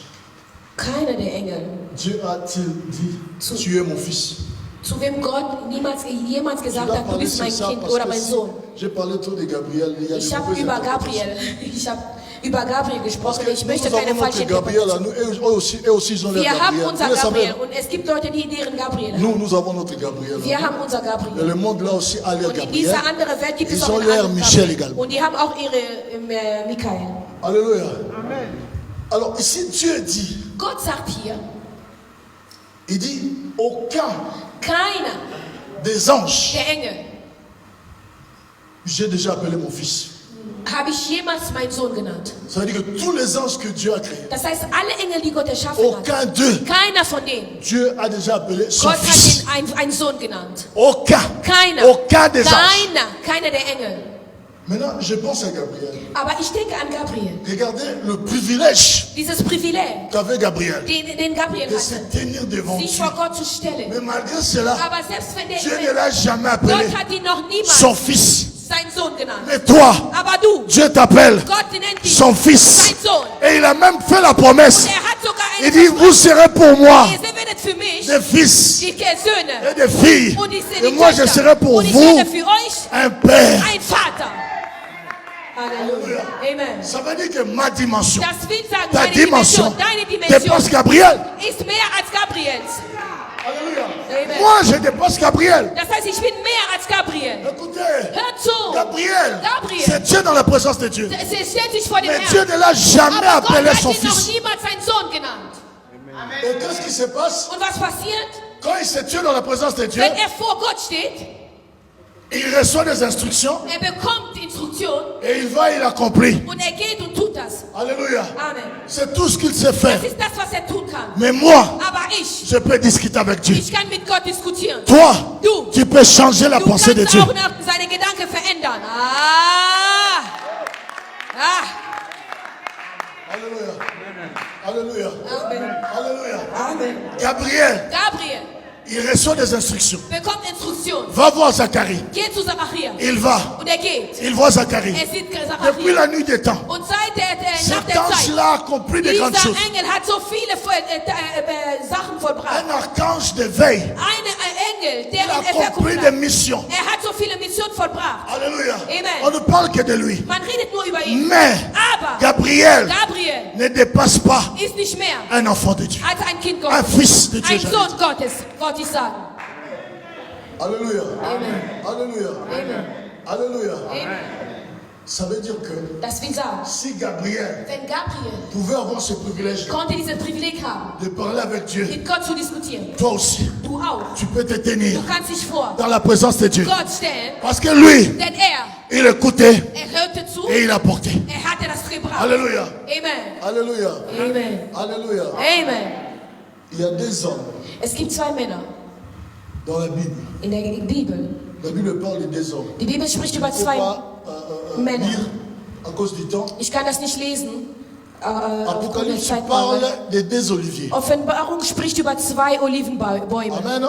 keiner der Engel, Dieu a-t-il dit, tu es mon fils. zu wem Gott jemals Je gesagt dois hat, du parler bist sur mein ça Kind parce oder que mein si Sohn. j'ai parlé trop de Gabriel. Il y a Ich des habe mauvaises über interprétations. Gabriel, ich habe über Gabriel Parce gesprochen. que Ich möchte nous keine avons falsche notre Gabriel, là, Interpretation. nous, eux aussi, ils ont leur Wir haben Gabriel. unser Vous le savez, Gabriel und es gibt Leute, die deren Gabriel haben. nous avons notre Gabriel. Wir haben unser Et Gabriel. le monde là aussi a leur Und in Gabriel. dieser anderen Welt gibt es Ils auch ont einen leur anderen Michel Gabriel. également. Und die haben auch ihre Michael. Alléluia. Alors ici Dieu dit, Gott sagt hier, il dit aucun keiner des anges, der Engel j'ai déjà appelé mon fils. habe ich jemals meinen Sohn genannt. Ça veut dire que tous les anges que Dieu a créés, Das heißt, alle Engel, die Gott erschaffen hat, aucun d'eux, keiner von denen, Dieu a déjà appelé son Gott hat fils. ihn einen Sohn genannt. Aucun. Keiner. Aucun des anges. Keiner der Engel Maintenant, je pense à Gabriel. Aber ich denke an Gabriel. Regardez le privilège Dieses Privileg, qu'avait Gabriel den Gabriel de se hatte, tenir devant sich Dieu. vor Gott zu stellen. Mais malgré cela, Aber selbst wenn Dieu ne l'a jamais appelé Gott hat ihn noch niemals son fils. seinen Sohn genannt. Mais toi, Aber du, Dieu t'appelle Gott nennt dich son fils. sein Sohn. Et il a même fait la promesse. Und hat sogar Il dit, vous serez pour moi ihr werdet für mich des fils die Söhne et des filles. und die Et moi, je serai pour und ich vous werde für euch un père. ein Vater. Halleluja. Amen. Ça veut dire que ma dimension, Das will sagen, ta deine dimension, deine Dimension dépasse Gabriel. ist mehr als Gabriels. Alléluia. Amen. Moi, je dépasse Gabriel. Das heißt, ich bin mehr als Gabriel. Écoutez, Hört zu. Gabriel, Gabriel. c'est Dieu dans la présence de Dieu. Sie stellt sich vor den Mais Dieu Herrn. ne l'a jamais Aber Gott appelé hat son ihn noch fils. niemals seinen Sohn genannt. Et qu'est-ce qui se passe Und was passiert, quand il se tient dans la présence de Dieu? wenn er vor Gott steht? Il reçoit des instructions Er bekommt Instruktion et il va, il accomplit. und er geht und tut das. Alléluia. Amen. C'est tout ce qu'il sait faire. Das ist das, was er tun kann. Mais moi, Aber ich je peux discuter avec Dieu. kann mit Gott diskutieren. Toi, Du, tu peux changer la du pensée de kannst Dieu. auch seine Gedanken verändern. Ah. Alléluia. Alléluia. Amen. Alléluia. Amen. Gabriel, Gabriel il reçoit des instructions. bekommt Instruktion. Va voir Zacharie. Geht zu Zachariah. Il va. Und er geht. Il voit Zacharie. Er sieht Depuis Zachariah. la nuit des temps, Und seit nach cet der Zeit, ange-là a accompli de grandes dieser choses. Engel hat so viele Sachen vollbracht. Un archange de veille. Ein Engel, Il der a in Erweckung accompli des bleibt. missions. Er hat so viele Missionen vollbracht. Alléluia. Amen. On ne parle que de lui. Man redet nur über ihn. Mais Aber Gabriel Gabriel ne dépasse pas ist nicht mehr un enfant de Dieu. als ein Kind Un Gottes. fils de Dieu. Ein j'allais Sohn dire. Gottes, wollte ich sagen. Alléluia. Amen. Alléluia. Amen. Alléluia. Amen. Ça veut dire que Das will sagen, si Gabriel wenn Gabriel pouvait avoir ce privilège konnte dieses Privileg haben, de parler avec Dieu, mit Gott zu diskutieren, toi aussi, du auch. tu peux te tenir Du kannst dich vor dans la présence de Dieu. Gott stellen, Parce que lui, denn il écoutait hörte zu, et il apportait. hatte das gebraucht. Alléluia. Amen. Alléluia. Amen. Alléluia. Amen. Il y a des hommes Es gibt zwei Männer dans la Bible. in der Bibel. La Bible parle de deux hommes. Die Bibel spricht über Je ne peux zwei pas Männer. lire à cause du temps. Ich kann das nicht lesen. Aufgrund der Apocalypse Zeitmangel. parle de deux oliviers. Offenbarung spricht über zwei Olivenbäume. Amen.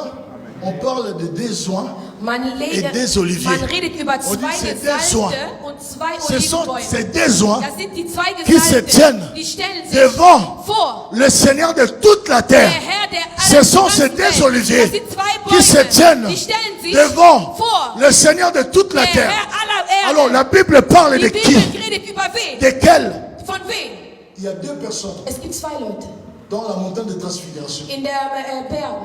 On parle de deux oins. Man Et des oliviers. man redet über On dit zwei c'est des Gesalbte oins. und zwei Ce sont Olivenbäume. ces deux oins Das sind die zwei qui se Gesalbte, tiennent die stellen sich devant vor. le Seigneur de toute la Der terre. Herr der Ce sont ces ganzen deux Welt. oliviers Das sind zwei qui se Bäume, tiennent die stellen sich devant vor. le Seigneur de toute la Der terre. Herr aller Erde. Alors la Bible parle de Die qui? Bibel redet über wen? De quel? Von wem? Il y a deux personnes Es gibt zwei Leute dans la montagne de transfiguration. in der Berg,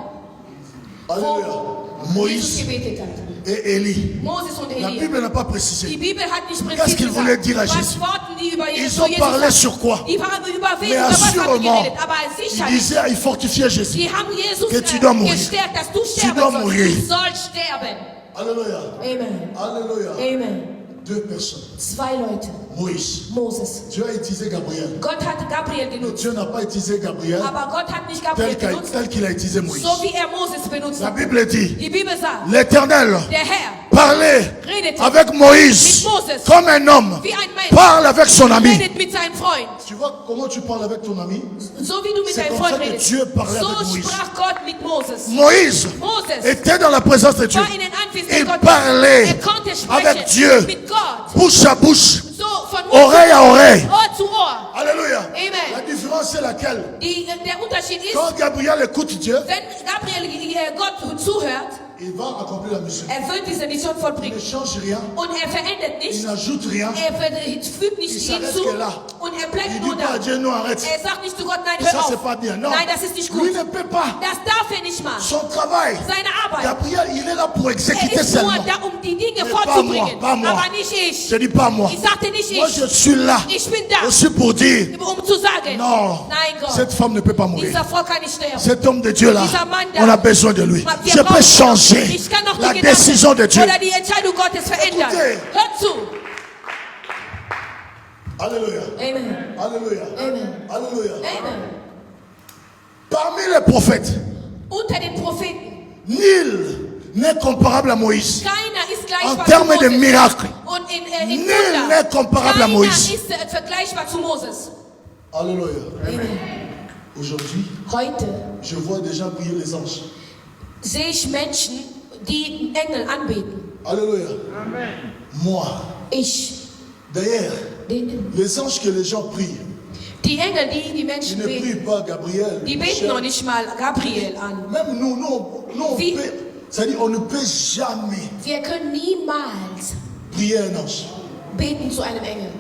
Alléluia. Jesus Moïse gebetet hat. et Élie. Moses und La Elia. Bible n'a pas Die précisé. Bibel hat nicht Qu'est-ce präzise qu'il voulait dire à gesagt, Jésus? was wollten die über Ils Jesus ont parlé sagen. sur quoi? Die waren über wen, Mais über was haben die assurément, geredet, aber il sicher, disait, il fortifiait Jésus. die haben Jesus que tu dois mourir. gestärkt, dass du sterben dois sollst. mourir. Du sollst sterben. Alléluia. Amen. Alléluia. Amen. Deux personnes. Zwei Leute. Moïse. Moses. Dieu a utilisé Gabriel. Gott hat Gabriel Mais genutzt. Dieu n'a pas utilisé Gabriel Aber Gott hat nicht Gabriel genutzt, tel qu'il a utilisé Moïse. so wie er Moses benutzt La hat. Bible dit, Die Bibel sagt, l'Éternel der Herr parlait redete avec Moïse mit Moses comme un homme wie ein Mensch parle avec son ami. redet mit seinem Freund. Tu vois comment tu parles avec ton ami? So wie du mit C'est deinem comme ça Freund que redest, Dieu parlait so avec Moïse. sprach Gott mit Moses. Moïse Moses était dans la présence de Dieu. war in den Anwesenheit Il Gottes. parlait Er konnte avec sprechen Dieu, mit Gott. bouche à bouche, So von oreille à oreille. Ohr zu Ohr. Alléluia. Amen. La différence c'est laquelle? Der Unterschied ist, Quand Gabriel écoute Dieu, wenn Gabriel Gott zuhört, il va accomplir la mission. wird diese Mission Il vollbringen. ne change rien, Und verändert il nicht, n'ajoute rien. fügt nicht Il s'arrête hinzu que là. und Il bleibt dit nur pas à da. Dieu, non, arrête. Sagt nicht zu Gott, nein, Ça hör c'est auf. pas bien. Non. Nein, das ist nicht Lui gut. ne peut pas. Das darf er nicht machen. Son travail. Seine Arbeit. Gabriel, il est là pour exécuter Er ist nur seulement. da, um die Dinge Mais vorzubringen. pas moi. Aber nicht ich. Je dis pas moi. Ich sagte nicht Moi ich. je suis là Ich bin da, aussi pour dire um zu sagen, non, nein Gott, cette femme ne peut pas mourir. dieser Frau kann nicht sterben. Cet homme de Dieu là, Dieser Mann da, on a besoin de lui. Wir Je peux brauchen- changer Ich kann noch die la Gedanken décision de Dieu. oder die Entscheidung Gottes verändern. Écoutez. Hört zu. Alléluia. Amen. Alléluia. Amen. Alléluia. Amen. Parmi les prophètes, Unter den Propheten, nul n'est comparable à Moïse. keiner ist vergleichbar termes zu de Moses. miracles. Und in Nul Wunder. n'est comparable à Keiner Moïse. ist vergleichbar zu Moses. Alléluia. Amen. Aujourd'hui, Heute je vois des gens prier les anges. sehe ich Menschen, die Engel anbeten. Alléluia. Moi, Ich. d'ailleurs, Die les anges que les gens prient, Engel, die ils Menschen ne beten, prient pas Gabriel. die beten Michel. noch nicht mal Gabriel an. Même nous, on Wie- peut, c'est-à-dire on ne peut jamais Wir können niemals prier un ange. beten zu einem Engel.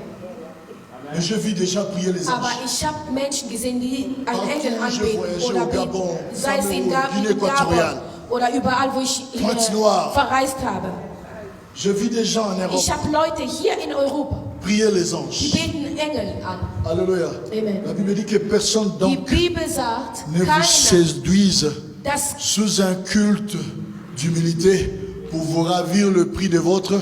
Mais je vis déjà prier les Aber anges. ich habe Menschen gesehen, die einen Partout Engel où je anbeten voyageais oder au Gabon, beten. Sei es in Cameroun, Guinée Gabon équatoriale, oder überall, wo ich Pointe Noire. verreist habe. Je vis des gens en Europe Ich habe Leute hier in Europa, prier les die anges. beten Engel an. Alléluia. Amen. La Bible dit que personne Die donc Bibel sagt, ne vous keiner, séduise dass sous un culte d'humilité pour vous ravir le prix de votre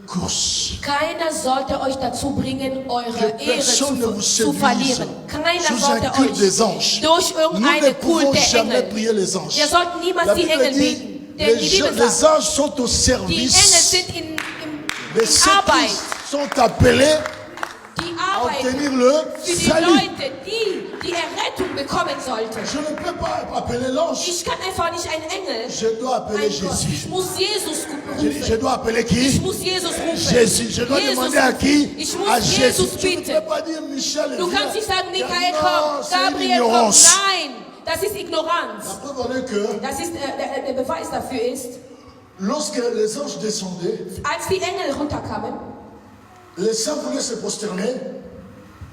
course. keiner sollte euch dazu bringen, eure Que Ehre personne ne vous zu séduise verlieren. Keiner sous un sollte culte euch des anges. durch Nous ne irgendeine pouvons Kult der jamais Engel. prier les anges. Wir sollten niemals La die Bible Engel dit, beten. Denn die Bibel les sagt, anges sont au die service Engel sind in de ceux Arbeit. qui sont appelés Die à Arbeit obtenir le für die salut. Leute, die Errettung bekommen sollten. Je ne peux pas appeler l'ange. Ich kann einfach nicht einen Engel, Je dois appeler ein Gott. Jésus. Ich muss Jesus Je rufen. dois appeler Ich qui? muss Jesus rufen. Jésus. Je dois Jesus demander à qui? Ich muss À Jésus. Jesus Tu ne bitten. peux pas dire Michel. Du viens. kannst nicht sagen, Michael Non, kommt, c'est une Gabriel kommt. ignorance. Nein, das ist La Ignoranz. preuve en est que Das ist, der Beweis dafür ist, lorsque les anges descendaient, als die Engel runterkamen, les saints voulaient se prosterner.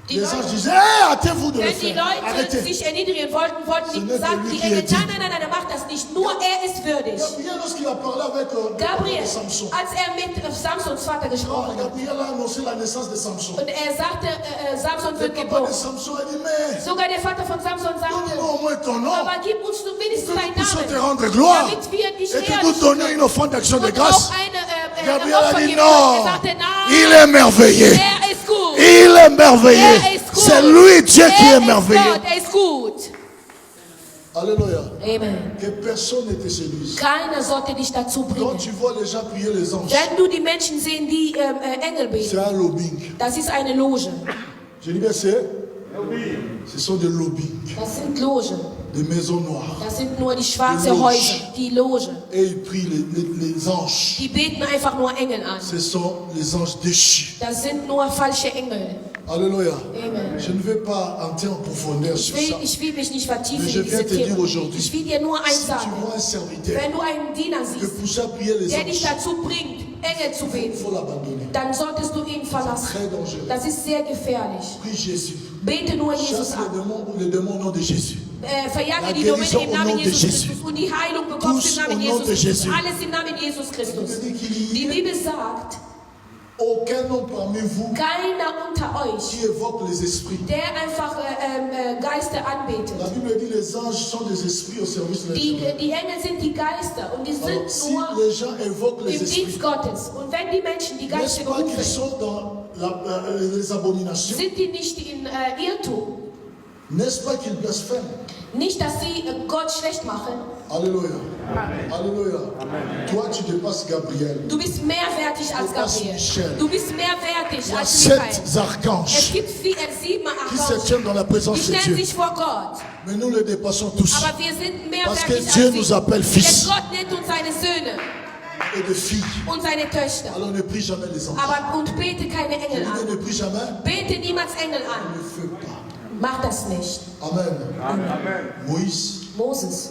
die Les anges Leute, disaient, hey, hâtez-vous de le wenn die faire. Leute Arrêtez. sich erniedrigen wollten, wollten Ce die n'est sagen, que lui die qui Engel, est digne. nein, er macht das nicht. Nur er ist würdig. Gabriel, lorsqu'il a parlé avec Gabriel, Samson, als er mit Samsons Vater gesprochen hat Gabriel a annoncé la naissance de Samson. und er sagte, Samson Le wird papa de geboren. Samson a dit, mais Sogar der Vater von Samson sagte, donne-nous au moins ton nom. aber gib uns nur wenigstens Que nous deinen puissions te Namen, rendre gloire. damit wir dich Et que nous herrlichen donnions une offrande d'action de und grâce. auch eine Gabriel a Opfer dit geben wollen. Er non. sagte, Il nein, est merveilleux. er ist gut. Il est merveilleux. Er ist gut. C'est lui Dieu qui est Er ist merveilleux. Gott, er ist gut. Alléluia. Amen. Que personne ne te séduise. Keiner sollte dich dazu Quand bringen. tu vois les gens prier les anges, Wenn du die Menschen sehen, die Engel c'est beten, un lobbying. das ist eine Loge. Je dis bien ce sont des lobbying, Das sind Logen. des maisons noires. Das sind nur die schwarzen Die Loge. Häuser, die Loge. Et ils prient les anges. Die beten einfach nur Engel an. Ce sont les anges déchus. Das sind nur falsche Engel. Alléluia. Amen. Je ne vais pas entrer en profondeur sur ça. Ich will mich nicht vertiefen Mais je in diese viens te dire Themen. aujourd'hui, Ich will dir nur eins Si tu sagen. vois un serviteur Wenn du einen Diener que siehst, pousse à prier les der dich anges, dazu bringt, Engel zu il beten, faut l'abandonner. dann solltest du ihn verlassen. Très dangereux. Das ist sehr gefährlich. Prie Jésus. Bete nur Jesus Chasse an. les démons au nom de Jésus. Verjage La die Dämonen guérison im au Namen nom de Jesus Jésus. Christus. Und die Heilung bekommst Tous du im Namen au nom Jesus de Christus. Jésus. Alles im Namen Jesus Christus. Je dis qu'il Die y a Bibel sagt, aucun homme parmi vous keiner unter euch, qui évoque les esprits. der einfach Geister anbetet. La Bible dit les anges sont des esprits au service de l'être. Die Engel sind die Geister und die Alors, sind si nur les gens évoquent les im Dienst esprits, Gottes. Und wenn die Menschen die n'est-ce Geister pas qu'ils berufen, sont dans les abominations? sind die nicht in Irrtum. N'est-ce pas qu'ils blasphèment? Nicht, dass sie Gott schlecht machen. Alléluia. Alléluia. Toi, tu dépasses Gabriel. Du bist mehrwertig als Gabriel. Michel. Du bist mehrwertig Il y a als Michael. 7 archanges Es gibt 7 qui se Archangen, tiennent dans la die présence de stellen Dieu. sich vor Gott. Mais nous les dépassons tous. Aber wir sind Parce que mehrwertig Dieu als nous sie. appelle fils. Denn Gott nennt uns seine Söhne Et de filles. und seine Töchter. Alors ne prie jamais les anges. Aber und bete keine Engel Je an. ne prie jamais. Bete niemals Engel an. Ne fais pas. Mach das nicht. Amen. Moïse Moses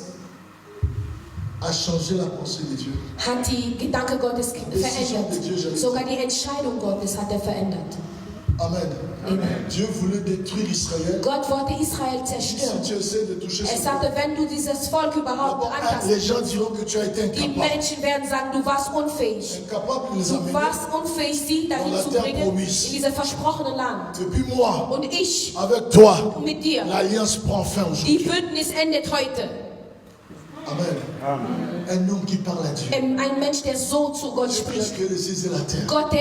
a changé la pensée de Dieu. hat die Gedanke Gottes verändert. Sogar die Entscheidung Gottes hat er verändert. Amen. Amen. Dieu voulait détruire Israël. Gott wollte Israel Si zerstören. tu essaies de toucher Er ce sagte, wenn du dieses Volk überhaupt d'abord, les gens antasten, diront que tu as été die incapable. Menschen werden sagen, du warst unfähig. Incapable de les Du amener. warst unfähig, sie dahin Dans la zu terre bringen, promise. in dieses versprochene Land. Et puis moi, Und ich avec toi, mit dir, l'alliance prend fin die aujourd'hui. Bündnis endet heute. Amen. Un homme qui parle à Dieu. Ein Mensch, der so zu Gott Qui a spricht. créé les cieux et la terre. Gott, der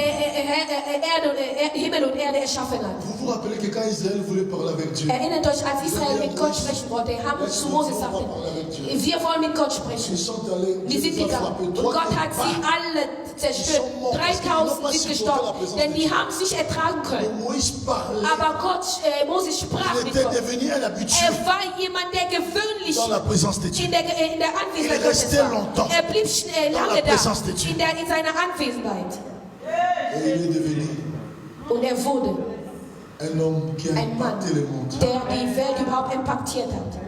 Himmel und Erde erschaffen hat. Vous vous rappelez que quand Israël voulait parler avec Dieu, Erinnert euch, als Israel mit Gott sprechen wollte, haben zu Moses gesagt, wir wollen mit Gott sprechen. ils sont allés, Die Dieu sind les a gegangen. frappés. Und Toi, Gott hat sie alle zerstört. 3000 sind gestorben. Denn die haben sich ertragen können. Moïse parlait. Aber Moses sprach Il mit était Gott. devenu un habitué War jemand, der gewöhnlich dans la présence de Dieu. in der Anwesenheit Il restait Gottes war. longtemps Blieb dans lange la da, présence de Dieu. in seiner Anwesenheit. Et il est devenu Und wurde un homme qui a ein Mann, impacté le monde. der die Welt überhaupt impactiert hat.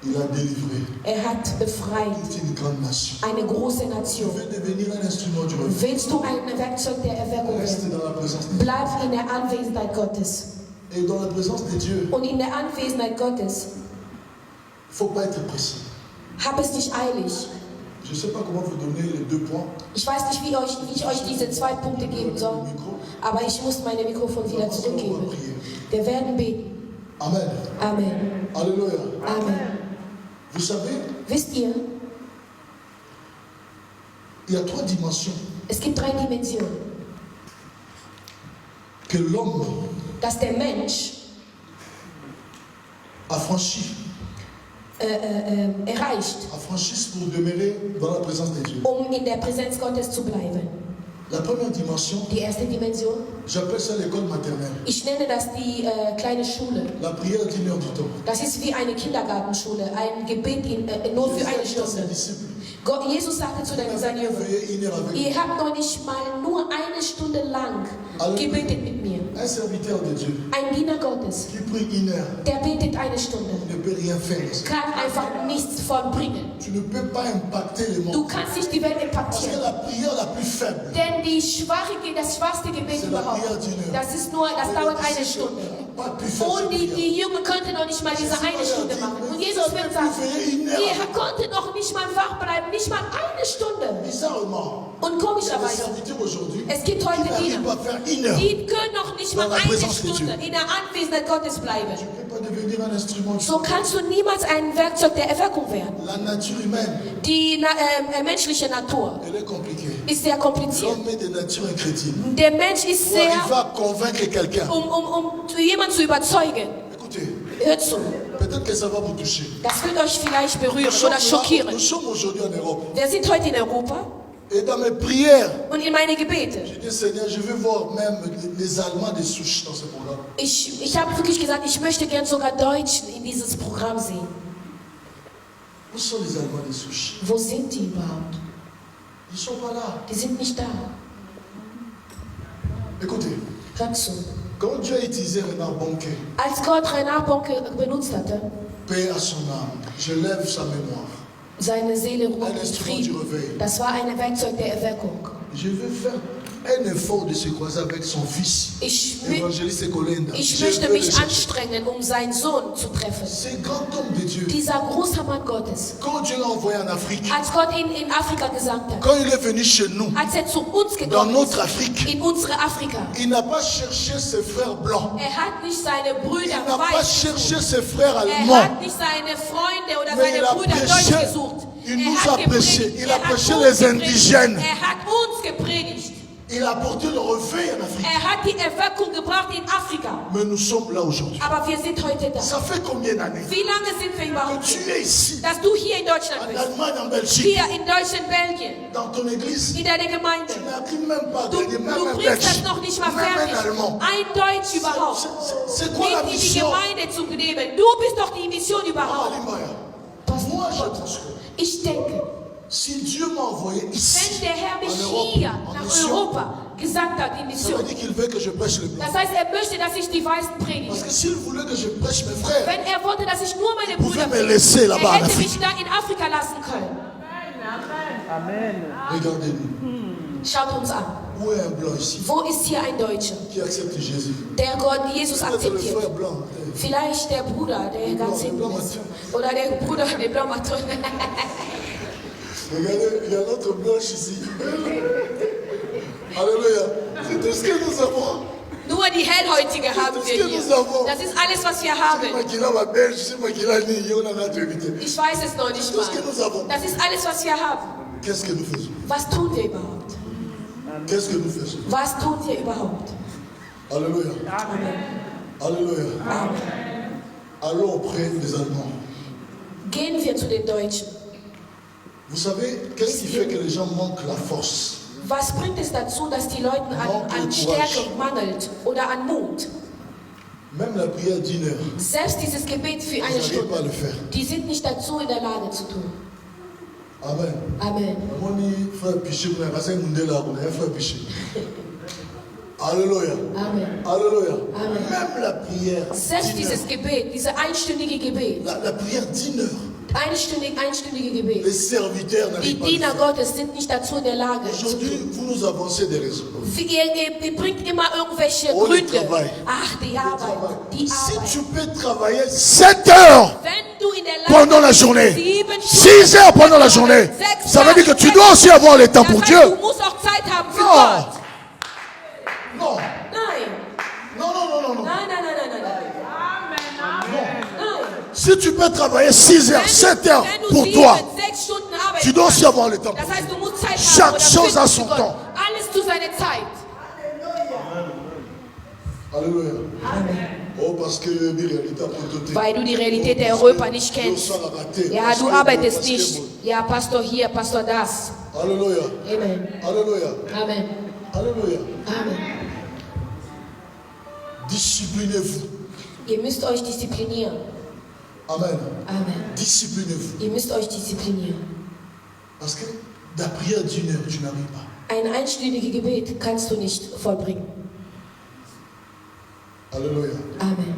Il a délivré Hat befreit toute une grande nation. eine große Tu Nation. veux devenir un instrument du refuge. Willst du ein Werkzeug der Erweckung Reste werden? dans la présence de Dieu. Bleib in der Anwesenheit Gottes. Et dans la présence de Dieu, Und in der Anwesenheit Gottes, il ne faut pas être pressé. hab es nicht eilig. Je ne sais pas comment vous donner les 2 points. Ich weiß nicht, wie ich euch diese 2 Punkte geben soll, aber ich muss meine Mikrofon wieder zurückgeben. Wir werden beten. Amen. Amen. Alléluia. Amen. Vous savez, Wisst ihr, il y a 3 dimensions es gibt 3 Dimensionen, que l'homme dass der Mensch a franchi erreicht, pour demeurer dans la présence de Dieu. in der Präsenz Gottes zu bleiben. La première dimension, Die erste Dimension, j'appelle ça l'école maternelle. ich nenne das die kleine Schule. La prière d'une heure du temps. Das ist wie eine Kindergartenschule, ein Gebet nur für eine Jésus a dit à ses Stunde. disciples, Jesus sagte zu seinen Jüngern, veillez une heure avec ihr habt noch nicht mal nur eine Stunde lang gebetet mit mir. un serviteur de Dieu Ein Diener Gottes, qui prie une heure der betet eine Stunde, ne peut rien faire. kann einfach nichts vollbringen. Tu ne peux pas impacter le Du monde. kannst nicht die Welt Parce que impactieren. la prière la plus faible, Denn das schwachste Gebet C'est la überhaupt, prière d'une heure. das dauert eine Stunde. pas pu faire Und cette prière. die Jünger könnten noch nicht mal diese eine Stunde machen. Und Jesus wird sagen, ihr konntet noch nicht mal wach bleiben, nicht mal eine Stunde. Bizarrement, Und il y a des komischerweise, serviteurs aujourd'hui es gibt qui heute n'arrivent Diener, pas à faire une heure. die können noch nicht mal Dans la eine présence de Stunde Dieu. in der Anwesenheit Gottes bleiben. Tu ne peux pas devenir un instrument. So kannst du niemals ein Werkzeug der Erweckung werden. La nature humaine, Die menschliche Natur elle est compliquée. ist sehr kompliziert. L'homme est de nature incrétine. Der Mensch ist Pour arriver sehr, à convaincre quelqu'un. um jemanden zu überzeugen. Écoutez, Hört zu, peut-être que ça va vous toucher. das wird euch vielleicht berühren Nous oder schockieren. sommes aujourd'hui en Europe. Wir sind heute in Europa Et dans mes prières, und in meine Gebete. je dis Seigneur, je veux voir même les Allemands des souches dans ce programme. Ich habe wirklich gesagt, ich möchte gern sogar Deutschen in dieses Programm sehen. Où sont les Allemands des souches? Wo sind die überhaupt? Ils ne sont pas là. Die sind nicht da. Écoutez, Hört zu. quand Dieu a utilisé Renard Bonquet, Als Gott Reinhard Bonke benutzt hatte, paix à son âme, je lève sa mémoire. seine Seele ruht Un in instrument du Frieden. réveil. Das war ein Werkzeug der Erweckung. Je veux faire un effort de se croiser avec son fils, évangéliste Colenda. Ich Je möchte veux le mich chercher. anstrengen, um seinen Sohn zu treffen. C'est grand homme de Dieu. Dieser große Mann Gottes, Quand Dieu l'a envoyé en Afrique, als Gott ihn in Afrika gesandt hat, quand il est venu chez nous, als zu uns dans gekommen notre ist, Afrique, in unsere Afrika, il n'a pas cherché ses frères blancs. hat nicht seine Il Brüder n'a pas weiß cherché gesucht. ses frères Hat allemands. nicht seine Freunde oder Mais il seine a Brüder prêché. Deutsch gesucht. Il nous hat a prêché. gepredigt. Il a hat prêché uns les gepredigt. indigènes. Hat uns gepredigt. Il a apporté le réveil en Afrique. Hat die Erweckung gebracht in Afrika. Mais nous sommes là aujourd'hui. Aber wir sind heute da. Ça fait combien d'années Wie lange sind wir que überhaupt tu hier? es ici, Dass du hier in Deutschland en bist. Allemagne, en Belgique, Hier in Deutschland, Belgien. dans ton église? In deiner Gemeinde. Tu n'arrives même pas à Du gagner, même un bringst Belge, das noch nicht mal même un fertig. Allemand. Ein Deutsch überhaupt. C'est quoi la Nicht in die mission? Gemeinde zu nehmen. Du bist doch die Mission überhaupt. Moi, je pense que Ich denke, si Dieu m'a envoyé wenn ici, der Herr mich en Europe, hier en nach mission, Europa gesandt hat in ça Mission, veut dire qu'il veut que je prêche le blanc. das heißt, er möchte, dass ich die Weißen Parce predige. que s'il voulait que je prêche mes frères, Wenn er wollte, dass ich nur meine vous pouvez Brüder me laisser là-bas en er hätte mich Afrique. da in Afrika lassen können. Regardez-nous. Schaut uns an. Où est un blanc ici Wo ist hier ein Deutscher, qui accepte Jésus? der Gott, Jesus Peut-être le akzeptiert? frère blanc. Vielleicht der Bruder, der ganz der hinten Blanc ist. Oder der Bruder, der Blaumaton. Regardez, il y a notre blanche ici. Alléluia. C'est tout ce que nous avons. Nur die Hellhäutige haben Tout ce wir que hier. nous avons. Das ist alles, was wir C'est haben. moi qui l'a ma belle, c'est moi qui l'a ni, on en a tout évité. Ich weiß es noch nicht Tout ce que mal. nous avons. Das ist alles, was wir haben. Qu'est-ce que nous faisons? Was tun wir überhaupt? Qu'est-ce que nous faisons? Was tun wir überhaupt? Alléluia. Amen. Alléluia. Amen. Allons auprès des Allemands. Gehen wir zu den Deutschen. Vous savez, qu'est-ce qui fait que les gens manquent la force? Was bringt es dazu, dass die Leuten an Stärke mangelt oder an Mut? Même la prière d'une heure, Selbst dieses Gebet für ils eine n'arrivent pas à Stunde, le faire. die sind nicht dazu in der Lage zu tun. Amen. Amen. Moni frère Piché, vous n'avez pas Mundela, vous n'avez frère Piché. Alléluia. Amen. Alléluia. Amen. Même la prière Selbst d'une heure, dieses Gebet, diese einstündige Gebet, la prière d'une heure, einstündige Gebet, les serviteurs die n'arrivent pas à le Diener faire. Gottes sind nicht dazu in der Lage zu Aujourd'hui, tun. vous nous avancez des raisons. Ihr bringt immer irgendwelche Oh, le Gründe. travail. Ach, die Arbeit, die Si Arbeit. tu peux travailler 7 heures Wenn du in der Lage pendant la bist, journée, 7 6 heures pendant la journée, ça veut dire que tu dois aussi avoir le temps pour das Dieu. heißt, du musst auch Zeit haben für Non. Gott. Non, Nein. non, non, non, non, non. Nein. Si tu peux travailler 6 heures, 7 heures Wenn du pour 7, toi, 6 Stunden arbeiten tu dois kannst, aussi avoir le temps. das heißt, du musst Zeit Chaque haben. chose oder a findest son du Gott. temps. Alles zu seiner Zeit. Alléluia. Oh, parce que die réalité a prototype. Weil du die Realität der Europa nicht kennst. Ja, du arbeitest Parce que- nicht. Ja, Pastor hier, Pastor das. Alléluia. Amen. Alléluia. Amen. Alléluia. Amen. Disciplinez-vous. Ihr müsst euch disziplinieren. Amen. Amen. Disciplinez-vous. Ihr müsst euch disziplinieren. Parce que la prière d'une heure, tu n'arrives pas. Ein einstündiges Gebet kannst du nicht vollbringen. Alléluia. Amen.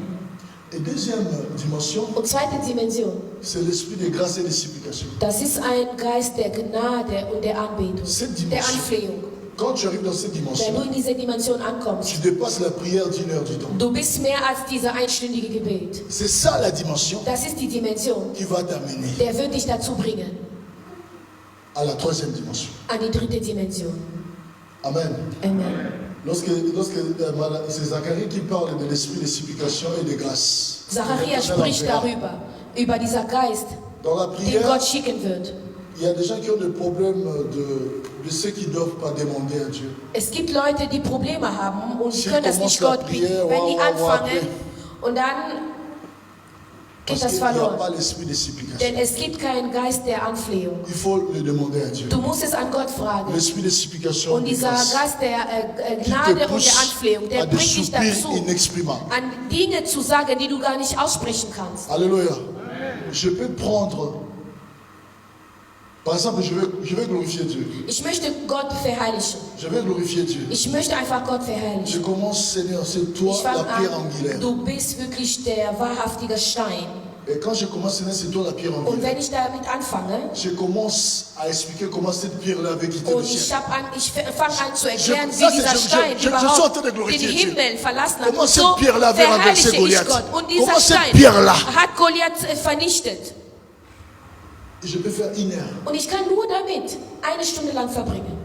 Et deuxième dimension, Und zweite Dimension, c'est l'esprit de grâce et de supplication. das ist ein Geist der Gnade und der Anbetung, Cette der dimension, Anflehung. quand tu arrives dans cette Wenn du dimension, in diese Dimension ankommst, tu dépasses la prière d'une heure du temps. du bist mehr als dieser einstündige Gebet. C'est ça la dimension Das ist die Dimension, qui va t'amener der wird dich dazu bringen, à la troisième dimension. an die dritte Dimension. Amen. Amen. Lorsque c'est Zacharie qui parle de l'esprit de supplication et de grâce. Zacharia On spricht verra. darüber, über dieser Geist, Dans la den prière, Gott schicken wird. il y a des gens qui ont des problèmes de ceux qui ne doivent pas demander à Dieu. Es gibt Leute, die Probleme haben und Sie können das nicht commencent la Gott bieten. prière, Wenn die wow, wow, wow, anfangen und dann geht Parce das qu'il n'y a pas verloren. l'esprit de supplication. Denn es gibt keinen Geist der Anflehung. Il faut le demander à Dieu. Du musst es an Gott fragen. L'esprit de supplication Und et de dieser grâce Geist der qui Gnade te und der pousse Anflehung, der à des bringt dich soupirs dazu, inexprimables. an Dinge zu sagen, die du gar nicht aussprechen kannst. Alléluia. Je peux prendre... Par exemple, je vais glorifier Dieu. Ich möchte Gott verherrlichen. Je vais glorifier Dieu. Ich möchte einfach Gott Je verherrlichen. commence, Seigneur, c'est toi Ich la fange pierre an, angulaire. du bist wirklich der wahrhaftige Stein. Et quand je commence, Seigneur, c'est toi la pierre Und angulaire. wenn ich damit anfange, Je commence à expliquer comment cette pierre-là avait quitté le und ich ciel. fange an zu erklären, ça, wie dieser je Stein suis en überhaupt train de glorifier den Dieu. Himmel verlassen hat. Comment Und cette so pierre-là avait renversé verherrliche ich Goliath? Gott. Und dieser Comment cette Stein pierre-là? hat Goliath vernichtet. Et je peux faire une heure. Und ich kann nur damit eine Stunde lang verbringen.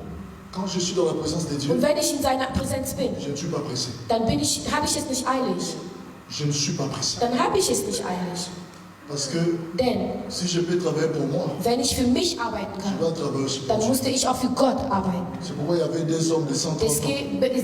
Quand je suis dans la présence de Dieu, Und wenn ich in seiner Präsenz bin, je ne suis pas pressé. dann habe ich es nicht eilig. Je ne suis pas pressé. Dann habe ich es nicht eilig. Parce que Denn si je peux travailler pour moi, wenn ich für mich arbeiten je kann, dois travailler aussi pour dann Dieu. musste ich auch für Gott arbeiten. C'est pourquoi il y avait des hommes de 130 ans.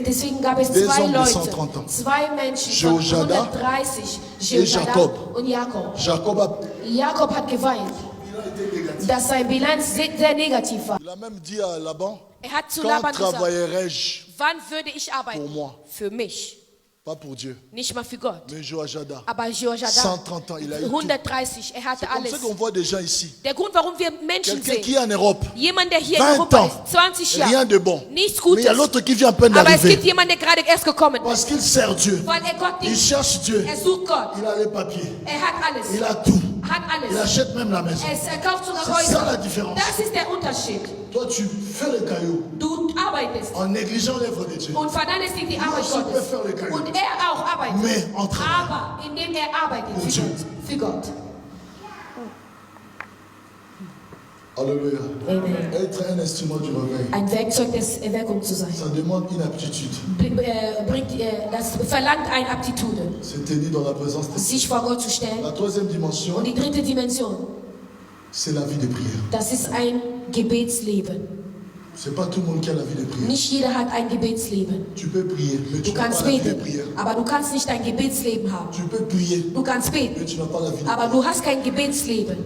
Deswegen gab es Des zwei hommes de Leute, 130 ans. zwei Menschen von Jehoiada 130, et Jehoiada Jacob. und Jakob. Jacob a, Jakob hat geweint, il a été négatif. dass sein Bilanz sehr negativ war. Il a même dit à Laban, Er hat zu quand Laban gesagt, travaillerai-je wann würde ich pour arbeiten? moi, Für mich, pas pour Dieu. nicht mal für Gott. Mais Joachada, Aber Jehoiada, 130 ans, il a eu tout. 130, er hatte C'est comme alles. ça qu'on voit des gens ici. Der Grund, warum wir Menschen Quelqu'un qui sehen, est en Europe, jemand, der hier in 20 Europa ans, ist, 20 rien Jahre, de bon. nichts Mais il y a Gutes, l'autre qui vient à peine aber es gibt d'arriver. jemanden, der gerade erst gekommen ist, Parce qu'il sert Dieu. weil er Gott Il liebt. cherche Dieu. Er sucht Gott, Il a les papiers. er hat alles, Il a tout. hat Il alles. achète même la maison. Er kauft sogar C'est ça la Häuser. différence. Das ist der Unterschied. Toi, tu fais le caillou Du arbeitest en négligeant l'œuvre de Dieu. und vernachlässigst die Arbeit aussi peut Gottes. faire le caillou. Und er auch arbeitet. Mais en travaillant. Aber indem er arbeitet Pour für Dieu. Gott. Für Gott. Alléluia. Amen. Être un instrument du réveil, Ein Werkzeug des Erweckung zu sein. ça demande une aptitude. Das verlangt eine Aptitude, Se tenir dans la présence de Dieu. sich vor Gott zu stellen. La troisième dimension, Und die dritte Dimension, c'est la vie de prière. das ist ein Gebetsleben. C'est pas tout le monde qui a la vie de prière. Nicht jeder hat ein Gebetsleben. Tu peux prier, mais tu Du n'as kannst pas la vie de beten, prière. aber du kannst nicht ein Gebetsleben haben. Tu peux prier, Du kannst mais beten, tu n'as pas la vie de aber prière. du hast kein Gebetsleben.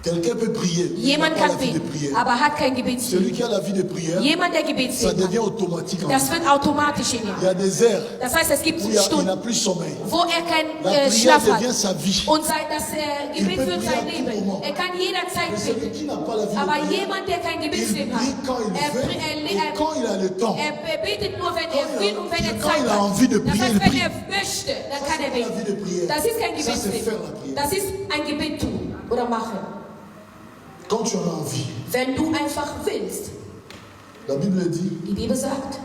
Quelqu'un peut prier, mais il n'a Jemand pas la kann vie de beten, prière. aber hat kein Celui Gebetsleben. qui a la vie de prière, Jemand, der ça Gebetsleben devient hat, automatique en lui. das wird automatisch in Il ihm. y a des heures Das heißt, es gibt où il n'a Stunden, plus sommeil. wo er keinen La prière Schlaf devient hat. sa vie. Und das Gebet peut wird prier à sein tout Leben. moment. Er kann jederzeit Mais celui qui beten. n'a pas la vie de Aber prière, jemand, der kein il Gebetsleben prie hat, quand il veut et quand il a le temps. er betet nur, wenn Quand er il a- will und wenn er quand Zeit il a envie de hat. Das prier, heißt, il wenn prie. er möchte, dann Ça, kann c'est er pas la vie de beten. prière. Das ist kein Ça, c'est Gebetsleben. faire la prière. Das ist ein Gebet tun oder machen. Quand tu en as envie, Wenn du einfach willst. la Bible dit, Die Bibel sagt,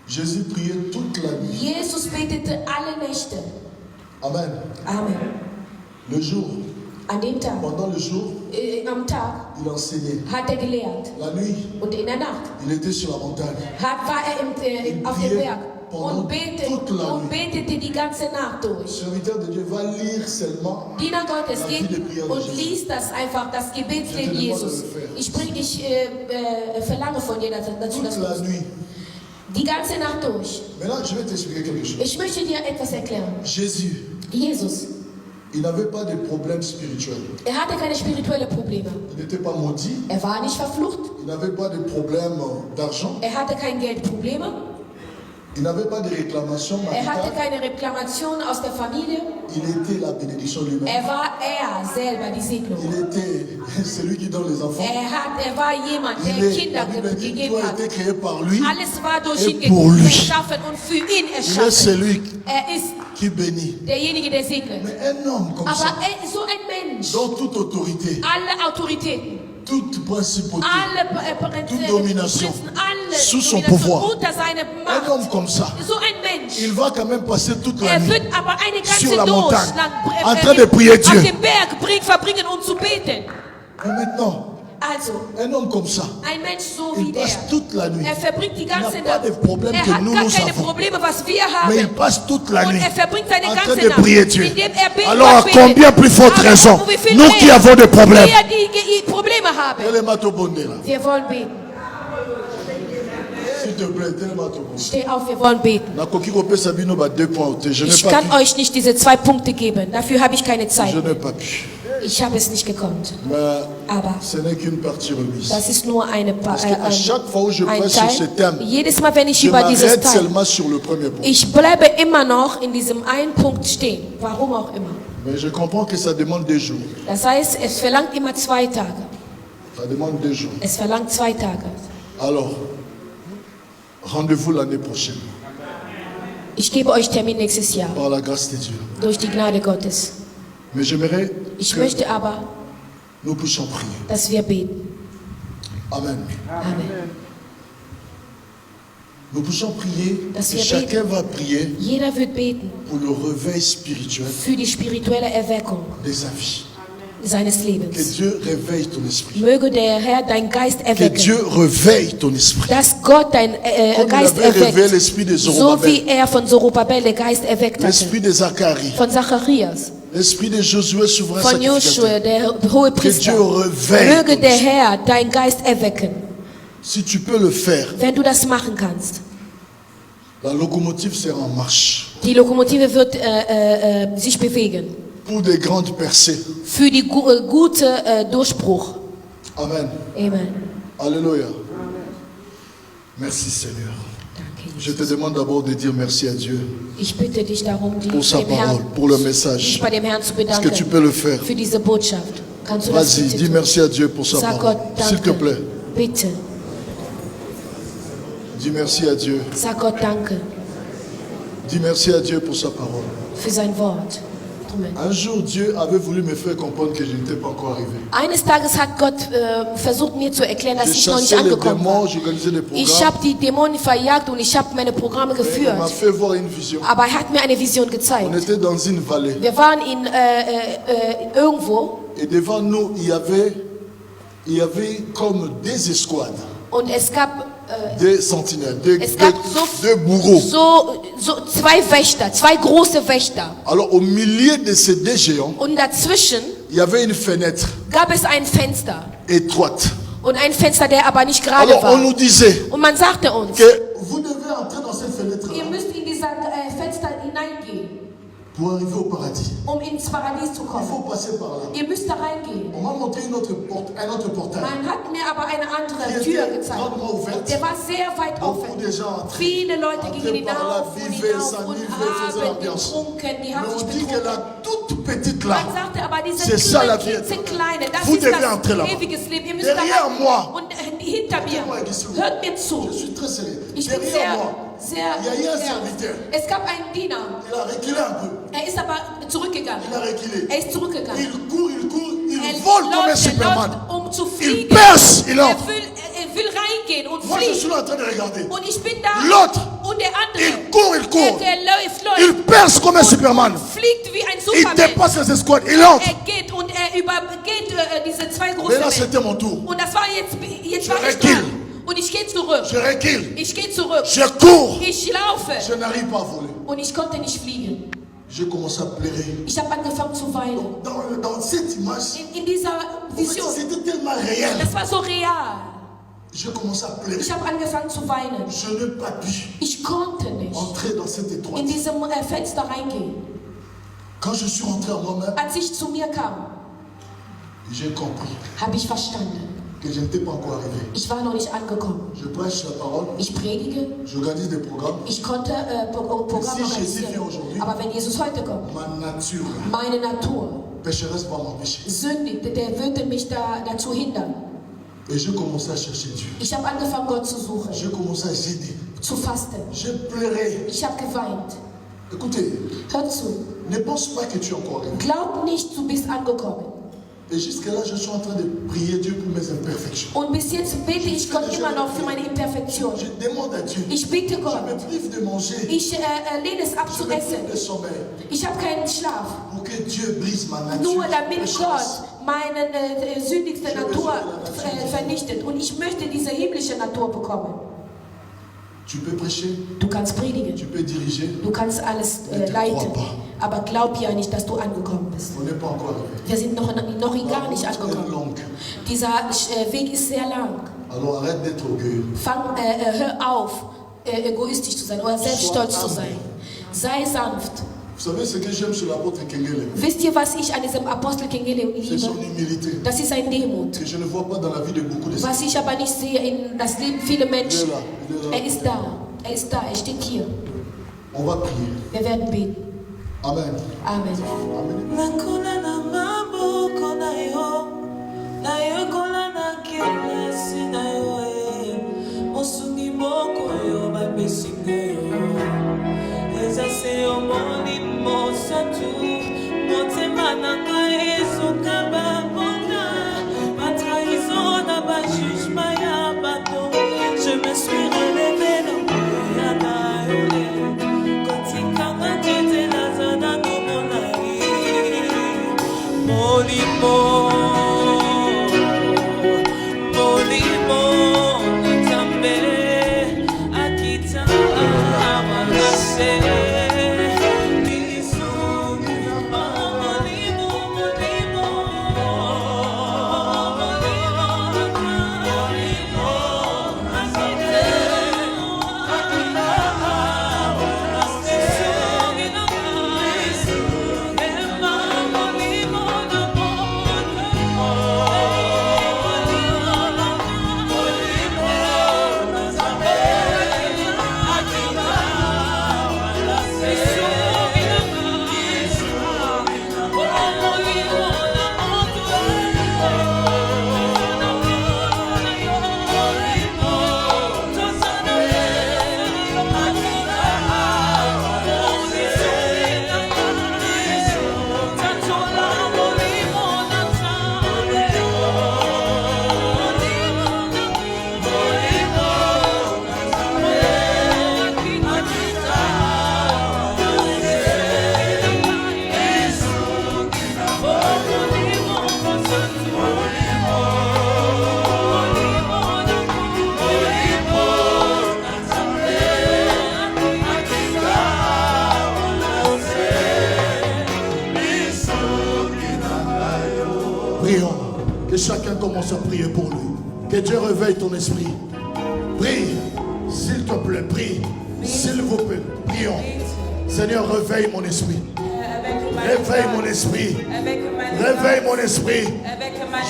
Jésus priait toute la nuit. Jesus betete alle Nächte. Amen. Amen. Le jour, An dem Tag, pendant le jour, am Tag, il enseignait. hat er gelehrt. La nuit, Und in der Nacht il était sur la montagne. war er auf dem Berg und betete die ganze Nacht Le durch. serviteur de Dieu va lire seulement Diener Gottes la vie geht de prière de und Jésus. liest das einfach, das Gebetsleben Je te demande Jesus. de le Ich verlange von dir, dass du das Toute la tust. nuit. Die ganze Nacht durch. Maintenant, je vais t'expliquer quelque chose. Ich möchte dir etwas erklären. Jésus, Jesus, il n'avait pas de problème spirituel. er hatte keine spirituellen Probleme. Il n'était pas maudit. Er war nicht verflucht. Il n'avait pas de problème d'argent. Er hatte kein Geldprobleme. Il n'avait pas de réclamation Er hatte maritale. keine Reklamation aus der Familie. Il était la bénédiction lui-même. Er war selber die Segnung. Il était celui qui donne les enfants. Er war jemand, Il der est, la Kinder Bible dit, tout gegeben a hat. été créé par lui. Alles war durch Et ihn pour lui. geschaffen und für ihn Il est erschaffen. celui Er ist qui bénit. derjenige, der segnet. Mais un homme comme Aber ça, so ein Mensch, dont toute autorité, alle Autoritäten, toute principauté, alle toute domination, Prinzen, alle sous son Domination pouvoir. unter seine un homme Macht. comme ça, So ein Mensch. il va quand même passer toute la Er nuit wird aber eine sur ganze la Nacht montagne, lang en train de prier Dieu. auf dem Berg verbringen, um zu beten. Et maintenant, Also, un homme comme ça, ein Mensch so il wie der, passe toute la nuit. er verbringt die Il n'a ganze pas Nacht. de problème Er que hat nous, gar nous keine avons. Probleme, was wir Mais il haben. passe toute la Und nuit er verbringt seine en train ganze de Nacht, prier Dieu. indem er betet, Alors à Gott betet. combien plus forte Aber raison, wie viel nous mehr qui avons des problèmes. wir die Probleme haben. Télé Matobonde là. Wir wollen beten. S'il te plaît, Télé Matobonde. Steh auf, wir wollen beten. Nakoki Kopesa Bino ba 2 points. Je n'ai Ich pas kann pu. euch nicht diese 2 Punkte geben. Dafür habe ich keine Zeit. Je n'ai pas pu. Ich habe es nicht gekonnt. Mais Aber ce n'est qu'une partie remise. das ist nur Parce qu'à chaque fois où je ein prêche sur ce Teil. thème, Jedes Mal, wenn ich je über dieses m'arrête Teil, seulement sur le premier point. ich bleibe immer noch in diesem einen Punkt stehen. Warum auch immer. Mais je comprends que ça demande 2 jours. Das heißt, es verlangt immer 2 Tage. Ça demande 2 jours. Es verlangt 2 Tage. Alors, rendez-vous l'année prochaine, Ich gebe euch Termin nächstes Jahr. par la grâce de Dieu. Durch die Gnade Gottes. Mais j'aimerais Ich que möchte aber, nous puissions prier. dass wir beten. Amen. Amen. Nous puissions prier, Dass et wir chacun va prier Jeder wird beten pour le réveil spirituel für die spirituelle Erweckung de sa vie. seines Que Lebens. Dieu réveille ton esprit. Möge der Herr dein Geist Que erwecken. Dieu réveille ton esprit. Dass Gott dein Comme il Geist avait réveillé erweckt. l'esprit de So Zorobabel, wie er von Zorobabel der Geist erweckt l'esprit hatte. de Zacharie, Von Zacharias. l'esprit de Josué, souverain Von Joshua, sacrificateur. der hohe Que Priester. Dieu réveille Möge ton der esprit. Herr dein Geist erwecken. Si tu peux le faire, Wenn du das machen kannst. la locomotive sera en marche Die Lokomotive wird sich bewegen. pour des grandes percées. Für die gute Durchbruch. Amen. Amen. Alléluia. Merci Seigneur. Danke. Je te demande d'abord de dire merci à Dieu Ich bitte dich darum, pour sa parole, pour le message. dich bei dem Herrn zu Est-ce que tu bedanken peux le faire? für diese Botschaft. Kannst du das Vas-y, bitte dis tun? merci à Dieu pour sa Sag parole. Gott S'il te danke. plaît, Bitte. dis merci à Dieu. Sag Gott danke Dis merci à Dieu pour sa parole. für sein Wort. Amen. Un jour, Dieu avait voulu me faire comprendre que je n'étais pas encore arrivé. Eines Tages hat Gott versucht mir zu erklären, dass J'ai ich noch nicht chassé les angekommen démons, war. j'organisais des Ich programmes. habe die Dämonen verjagt und ich habe meine Programme Mais il m'a geführt. fait voir une vision. Aber er hat mir eine Vision On gezeigt. était dans une vallée. Wir waren in irgendwo Et devant nous, il y avait il y avait comme des escouades, Und es gab des sentinelles, deux so, bourreaux. so zwei Wächter, zwei große Wächter. Alors au milieu de ces deux géants, Und dazwischen il y avait une fenêtre gab es ein Fenster. étroite. Und ein Fenster, der aber nicht gerade Alors on nous war. disait Und man sagte uns, que vous devez entrer dans cette fenêtre ihr müsst in dieser Fenster hineingehen, pour arriver au paradis. ins Paradies zu Il kommen. faut passer par là. Ihr müsst da reingehen. On m'a montré un autre portail. Man hat mir aber eine andere qui Tür était gezeigt. grandement ouverte. Der war sehr weit Beaucoup offen. de gens entraient. Viele Leute gingen Entraient par là, hinauf und vivaient, hinauf und s'enivrent, faisaient haben l'ambiance. getrunken, die Mais haben on sich dit que betrunken. la toute petite là, Man sagte aber, c'est diese ça la vie. klitzekleine, das Vous ist devez entrer das là-bas. ewiges Leben. Ihr müsst Derrière da rein. moi. Und hinter mir, Écoutez-moi, Guissou. hört mir zu. Je suis très sérieux. Ich bin Derrière moi, sehr il y a eu un ernst. serviteur. Es gab einen Diener, Il a reculé un peu. er ist aber zurückgegangen. Il a reculé. Er ist zurückgegangen. Il court, il Er vole comme un läuft, Superman. um zu Il fliegen. perce, il Er entre. will reingehen und Moi, je suis fliegen. là en train de regarder. Und ich bin da. L'autre, Und der andere, il court. der läuft. Il perce comme un Superman. Fliegt wie ein Il Superman. dépasse les escouades. Il entre. Er geht und er übergeht diese zwei Mais großen là, Männer. c'était mon tour. Und das war jetzt Je war ich recule. dran. Und ich gehe zurück. Je recule. Ich gehe zurück. Je cours. Ich laufe. Je n'arrive pas à voler. Und ich konnte nicht fliegen. J'ai commencé à pleurer. Ich habe angefangen zu weinen. Dans cette image, In dieser en fait, Vision. c'était tellement réel. Das war so real. J'ai commencé à pleurer. Ich habe angefangen zu weinen. Je n'ai pas pu Ich konnte nicht entrer dans cette étroite. in diesem Fenster reingehen. Quand je suis rentré en moi-même, Als ich zu mir kam, j'ai compris habe ich verstanden. que je n'étais pas encore arrivé. Ich war noch nicht angekommen. Je prêche la parole, Ich predige. j'organise des programmes. Ich konnte Programme Si Jésus vient organisieren. aujourd'hui, Aber wenn Jesus heute kommt, ma nature meine Natur pécheresse va m'empêcher. sündigt, der würde mich dazu hindern. Et j'ai commencé à chercher Dieu. Ich habe angefangen, Gott zu suchen, J'ai commencé à jeûner. zu fasten. J'ai pleuré. Ich habe geweint. Écoutez, Hör zu. ne pense pas que tu es encore arrivé. Glaub nicht, du bist angekommen. Et jusque-là, je suis en train de prier Dieu pour mes imperfections. Und bis jetzt bete ich Gott immer noch für meine Imperfektion. Je demande à Dieu. Ich bitte Je Gott. me prive de manger. Ich lehne es ab Je zu me prive essen. de sommeil. Ich habe keinen Schlaf. Pour que Dieu brise ma nature. Nur damit pécheresse. Gott meine sündigste Natur vernichtet. Und ich möchte diese himmlische Natur bekommen. Tu peux prêcher, Du kannst predigen. tu peux diriger. Du kannst alles leiten. Aber glaub ja nicht, dass du angekommen bist. On n'est pas encore arrivé. Wir sind noch gar nicht La route est angekommen. longue. Dieser Weg ist sehr lang. Alors arrête d'être orgueilleux. Hör auf, egoistisch zu sein oder selbststolz zu sein. Sei sanft. Vous savez ce que j'aime sur l'apôtre Kengele? Wisst ihr, was ich an diesem Apostel Kengele C'est son liebe? humilité. Das ist ein Demut. Que je ne vois pas dans la vie de beaucoup de Was ich aber nicht sehe in das Leben vieler Menschen. Il est là. Er ist da. Er ist da. Er steht hier. On va prier. Wir werden beten. Amen. Amen. Amen. nakuna na maboko na yo nayokola na kelasi na yo mosungi moko yo bapesinga yo eza se yo molimo satu motema na ngai ezoka babona batrahison na bajugema ya bato je me suis relevé na moya na yo kotikanga titelaza na komona ye molimo molimo nzambe akita awalase lisungi molimo molimo molimo akita awalase Et chacun commence à prier pour lui. Que Dieu réveille ton esprit. Prie, s'il te plaît, prie. S'il vous plaît, prions. Seigneur, réveille mon esprit. Réveille mon esprit. Réveille mon esprit.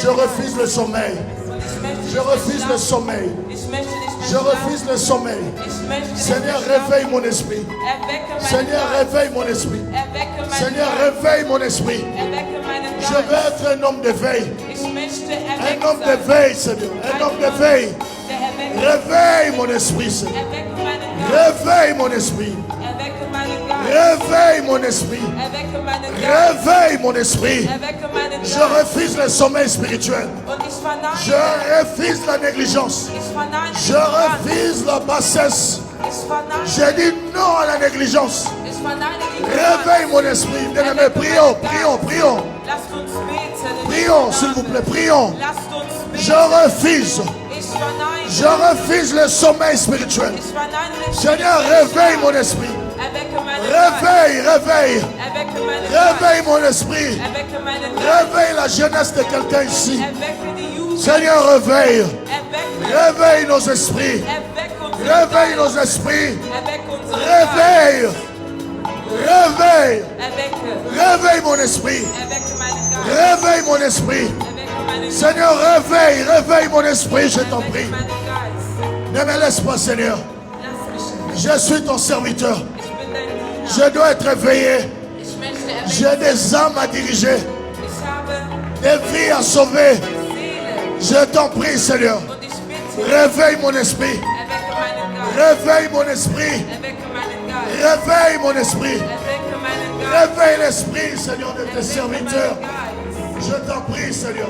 Je refuse le sommeil. Je refuse le sommeil. Je refuse le sommeil. Seigneur, réveille mon esprit. Seigneur, réveille mon esprit. Seigneur, réveille mon esprit. Je veux être un homme de veille. Un homme de veille, Seigneur. Un homme de veille. Réveille mon esprit, Seigneur. Réveille mon esprit. Réveille mon esprit. Réveille mon esprit. Je refuse le sommeil spirituel. Je refuse la négligence. Je refuse la bassesse. Je dis non à la négligence. Réveille mon esprit. Bien-aimé, prions, prions, prions. Prions, s'il vous plaît, prions. Je refuse. Je refuse le sommeil spirituel. Seigneur, réveille mon esprit. Réveille, réveille. Réveille mon esprit. Réveille la jeunesse de quelqu'un ici. Seigneur, réveille. Réveille nos esprits. Réveille nos esprits. Réveille. Réveille. Réveille mon esprit. Réveille mon esprit. Seigneur, réveille, réveille mon esprit, je t'en prie. Ne me laisse pas, Seigneur. Je suis ton serviteur. Je dois être éveillé. J'ai des âmes à diriger. Des vies à sauver. Je t'en prie, Seigneur. Réveille mon esprit. Réveille mon esprit. Réveille mon esprit. Réveille l'esprit, Seigneur, de tes serviteurs. Je t'en prie, Seigneur.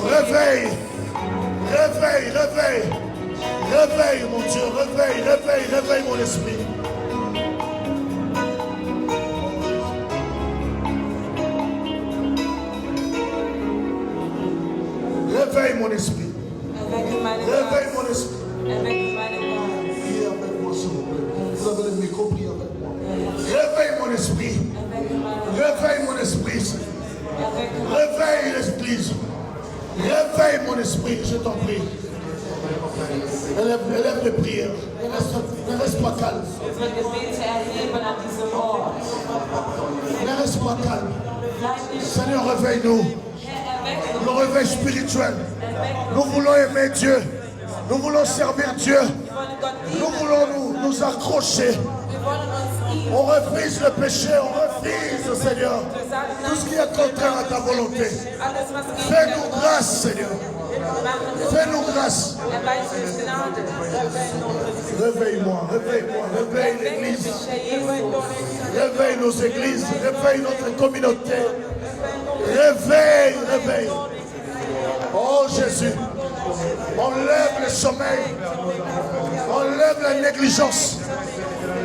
Réveille. Réveille, réveille. Réveille, mon Dieu. Réveille, réveille, réveille mon esprit. Réveille mon esprit. Réveille mon esprit. Priez avec moi, s'il vous plaît. Vous avez le micro, priez avec moi. Réveille mon esprit. Réveille mon esprit. Réveille l'esprit. Réveille mon esprit, je t'en prie. Élève les prières. Ne reste pas calme. Ne reste pas calme. Seigneur, réveille-nous. Le réveil spirituel. Nous voulons aimer Dieu. Nous voulons servir Dieu. Nous voulons nous accrocher. On refuse le péché, on refuse, Seigneur, tout ce qui est contraire à ta volonté. Fais-nous grâce, Seigneur. Fais-nous grâce. Réveille-moi, réveille-moi, réveille l'église. Réveille nos églises, réveille notre communauté. Réveille, réveille. Oh Jésus, enlève le sommeil, enlève la négligence,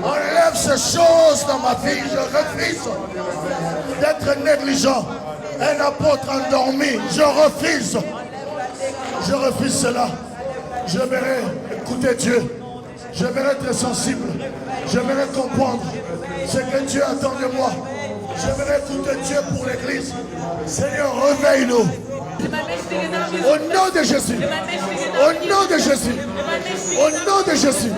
enlève ces choses dans ma vie. Je refuse d'être négligent, un apôtre endormi. Je refuse cela. Je verrai écouter Dieu. Je verrai être sensible. Je verrai comprendre ce que Dieu attend de moi. Je verrai écouter Dieu pour l'église. Seigneur, réveille-nous. Au nom de Jésus. Au nom de Jésus. Au nom de Jésus.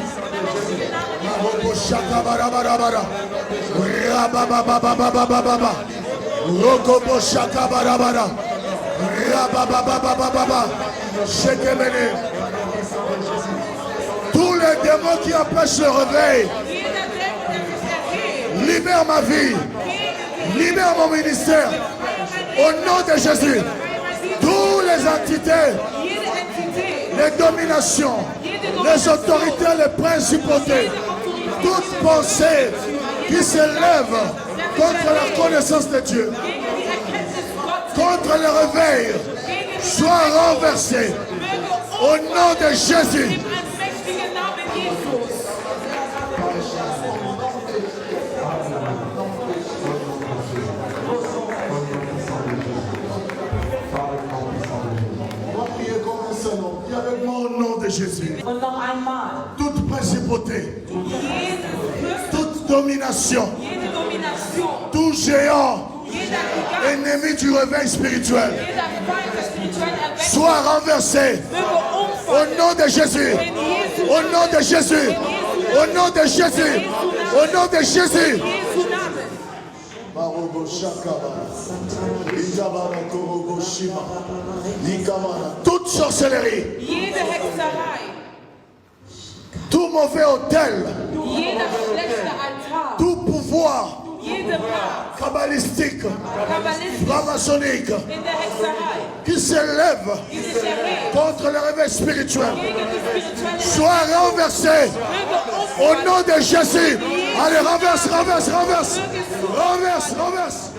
Tous les démons qui empêchent le réveil, libère ma vie, libère mon ministère. Au nom de Jésus. Toutes les entités, les dominations, les autorités, les principautés, toute pensée qui s'élève contre la connaissance de Dieu, contre le réveil, soit renversée au nom de Jésus. Avec moi au nom de Jésus. Toute principauté, toute domination, tout géant, ennemi du réveil spirituel, soit renversé. Au nom de Jésus. Au nom de Jésus. Au nom de Jésus. Au nom de Jésus. Toute sorcellerie, Jede Hexerei, tout mauvais hôtel, jeder schlechte Altar, tout pouvoir jede Macht, kabbalistique, kabbalistisch franc-maçonnique in der Hexerei, qui s'élève die sich erhebt contre le réveil spirituel gegen die spirituelle soit renversé au nom de Jésus. Allez, renverse, renverse, renverse, renverse, renverse.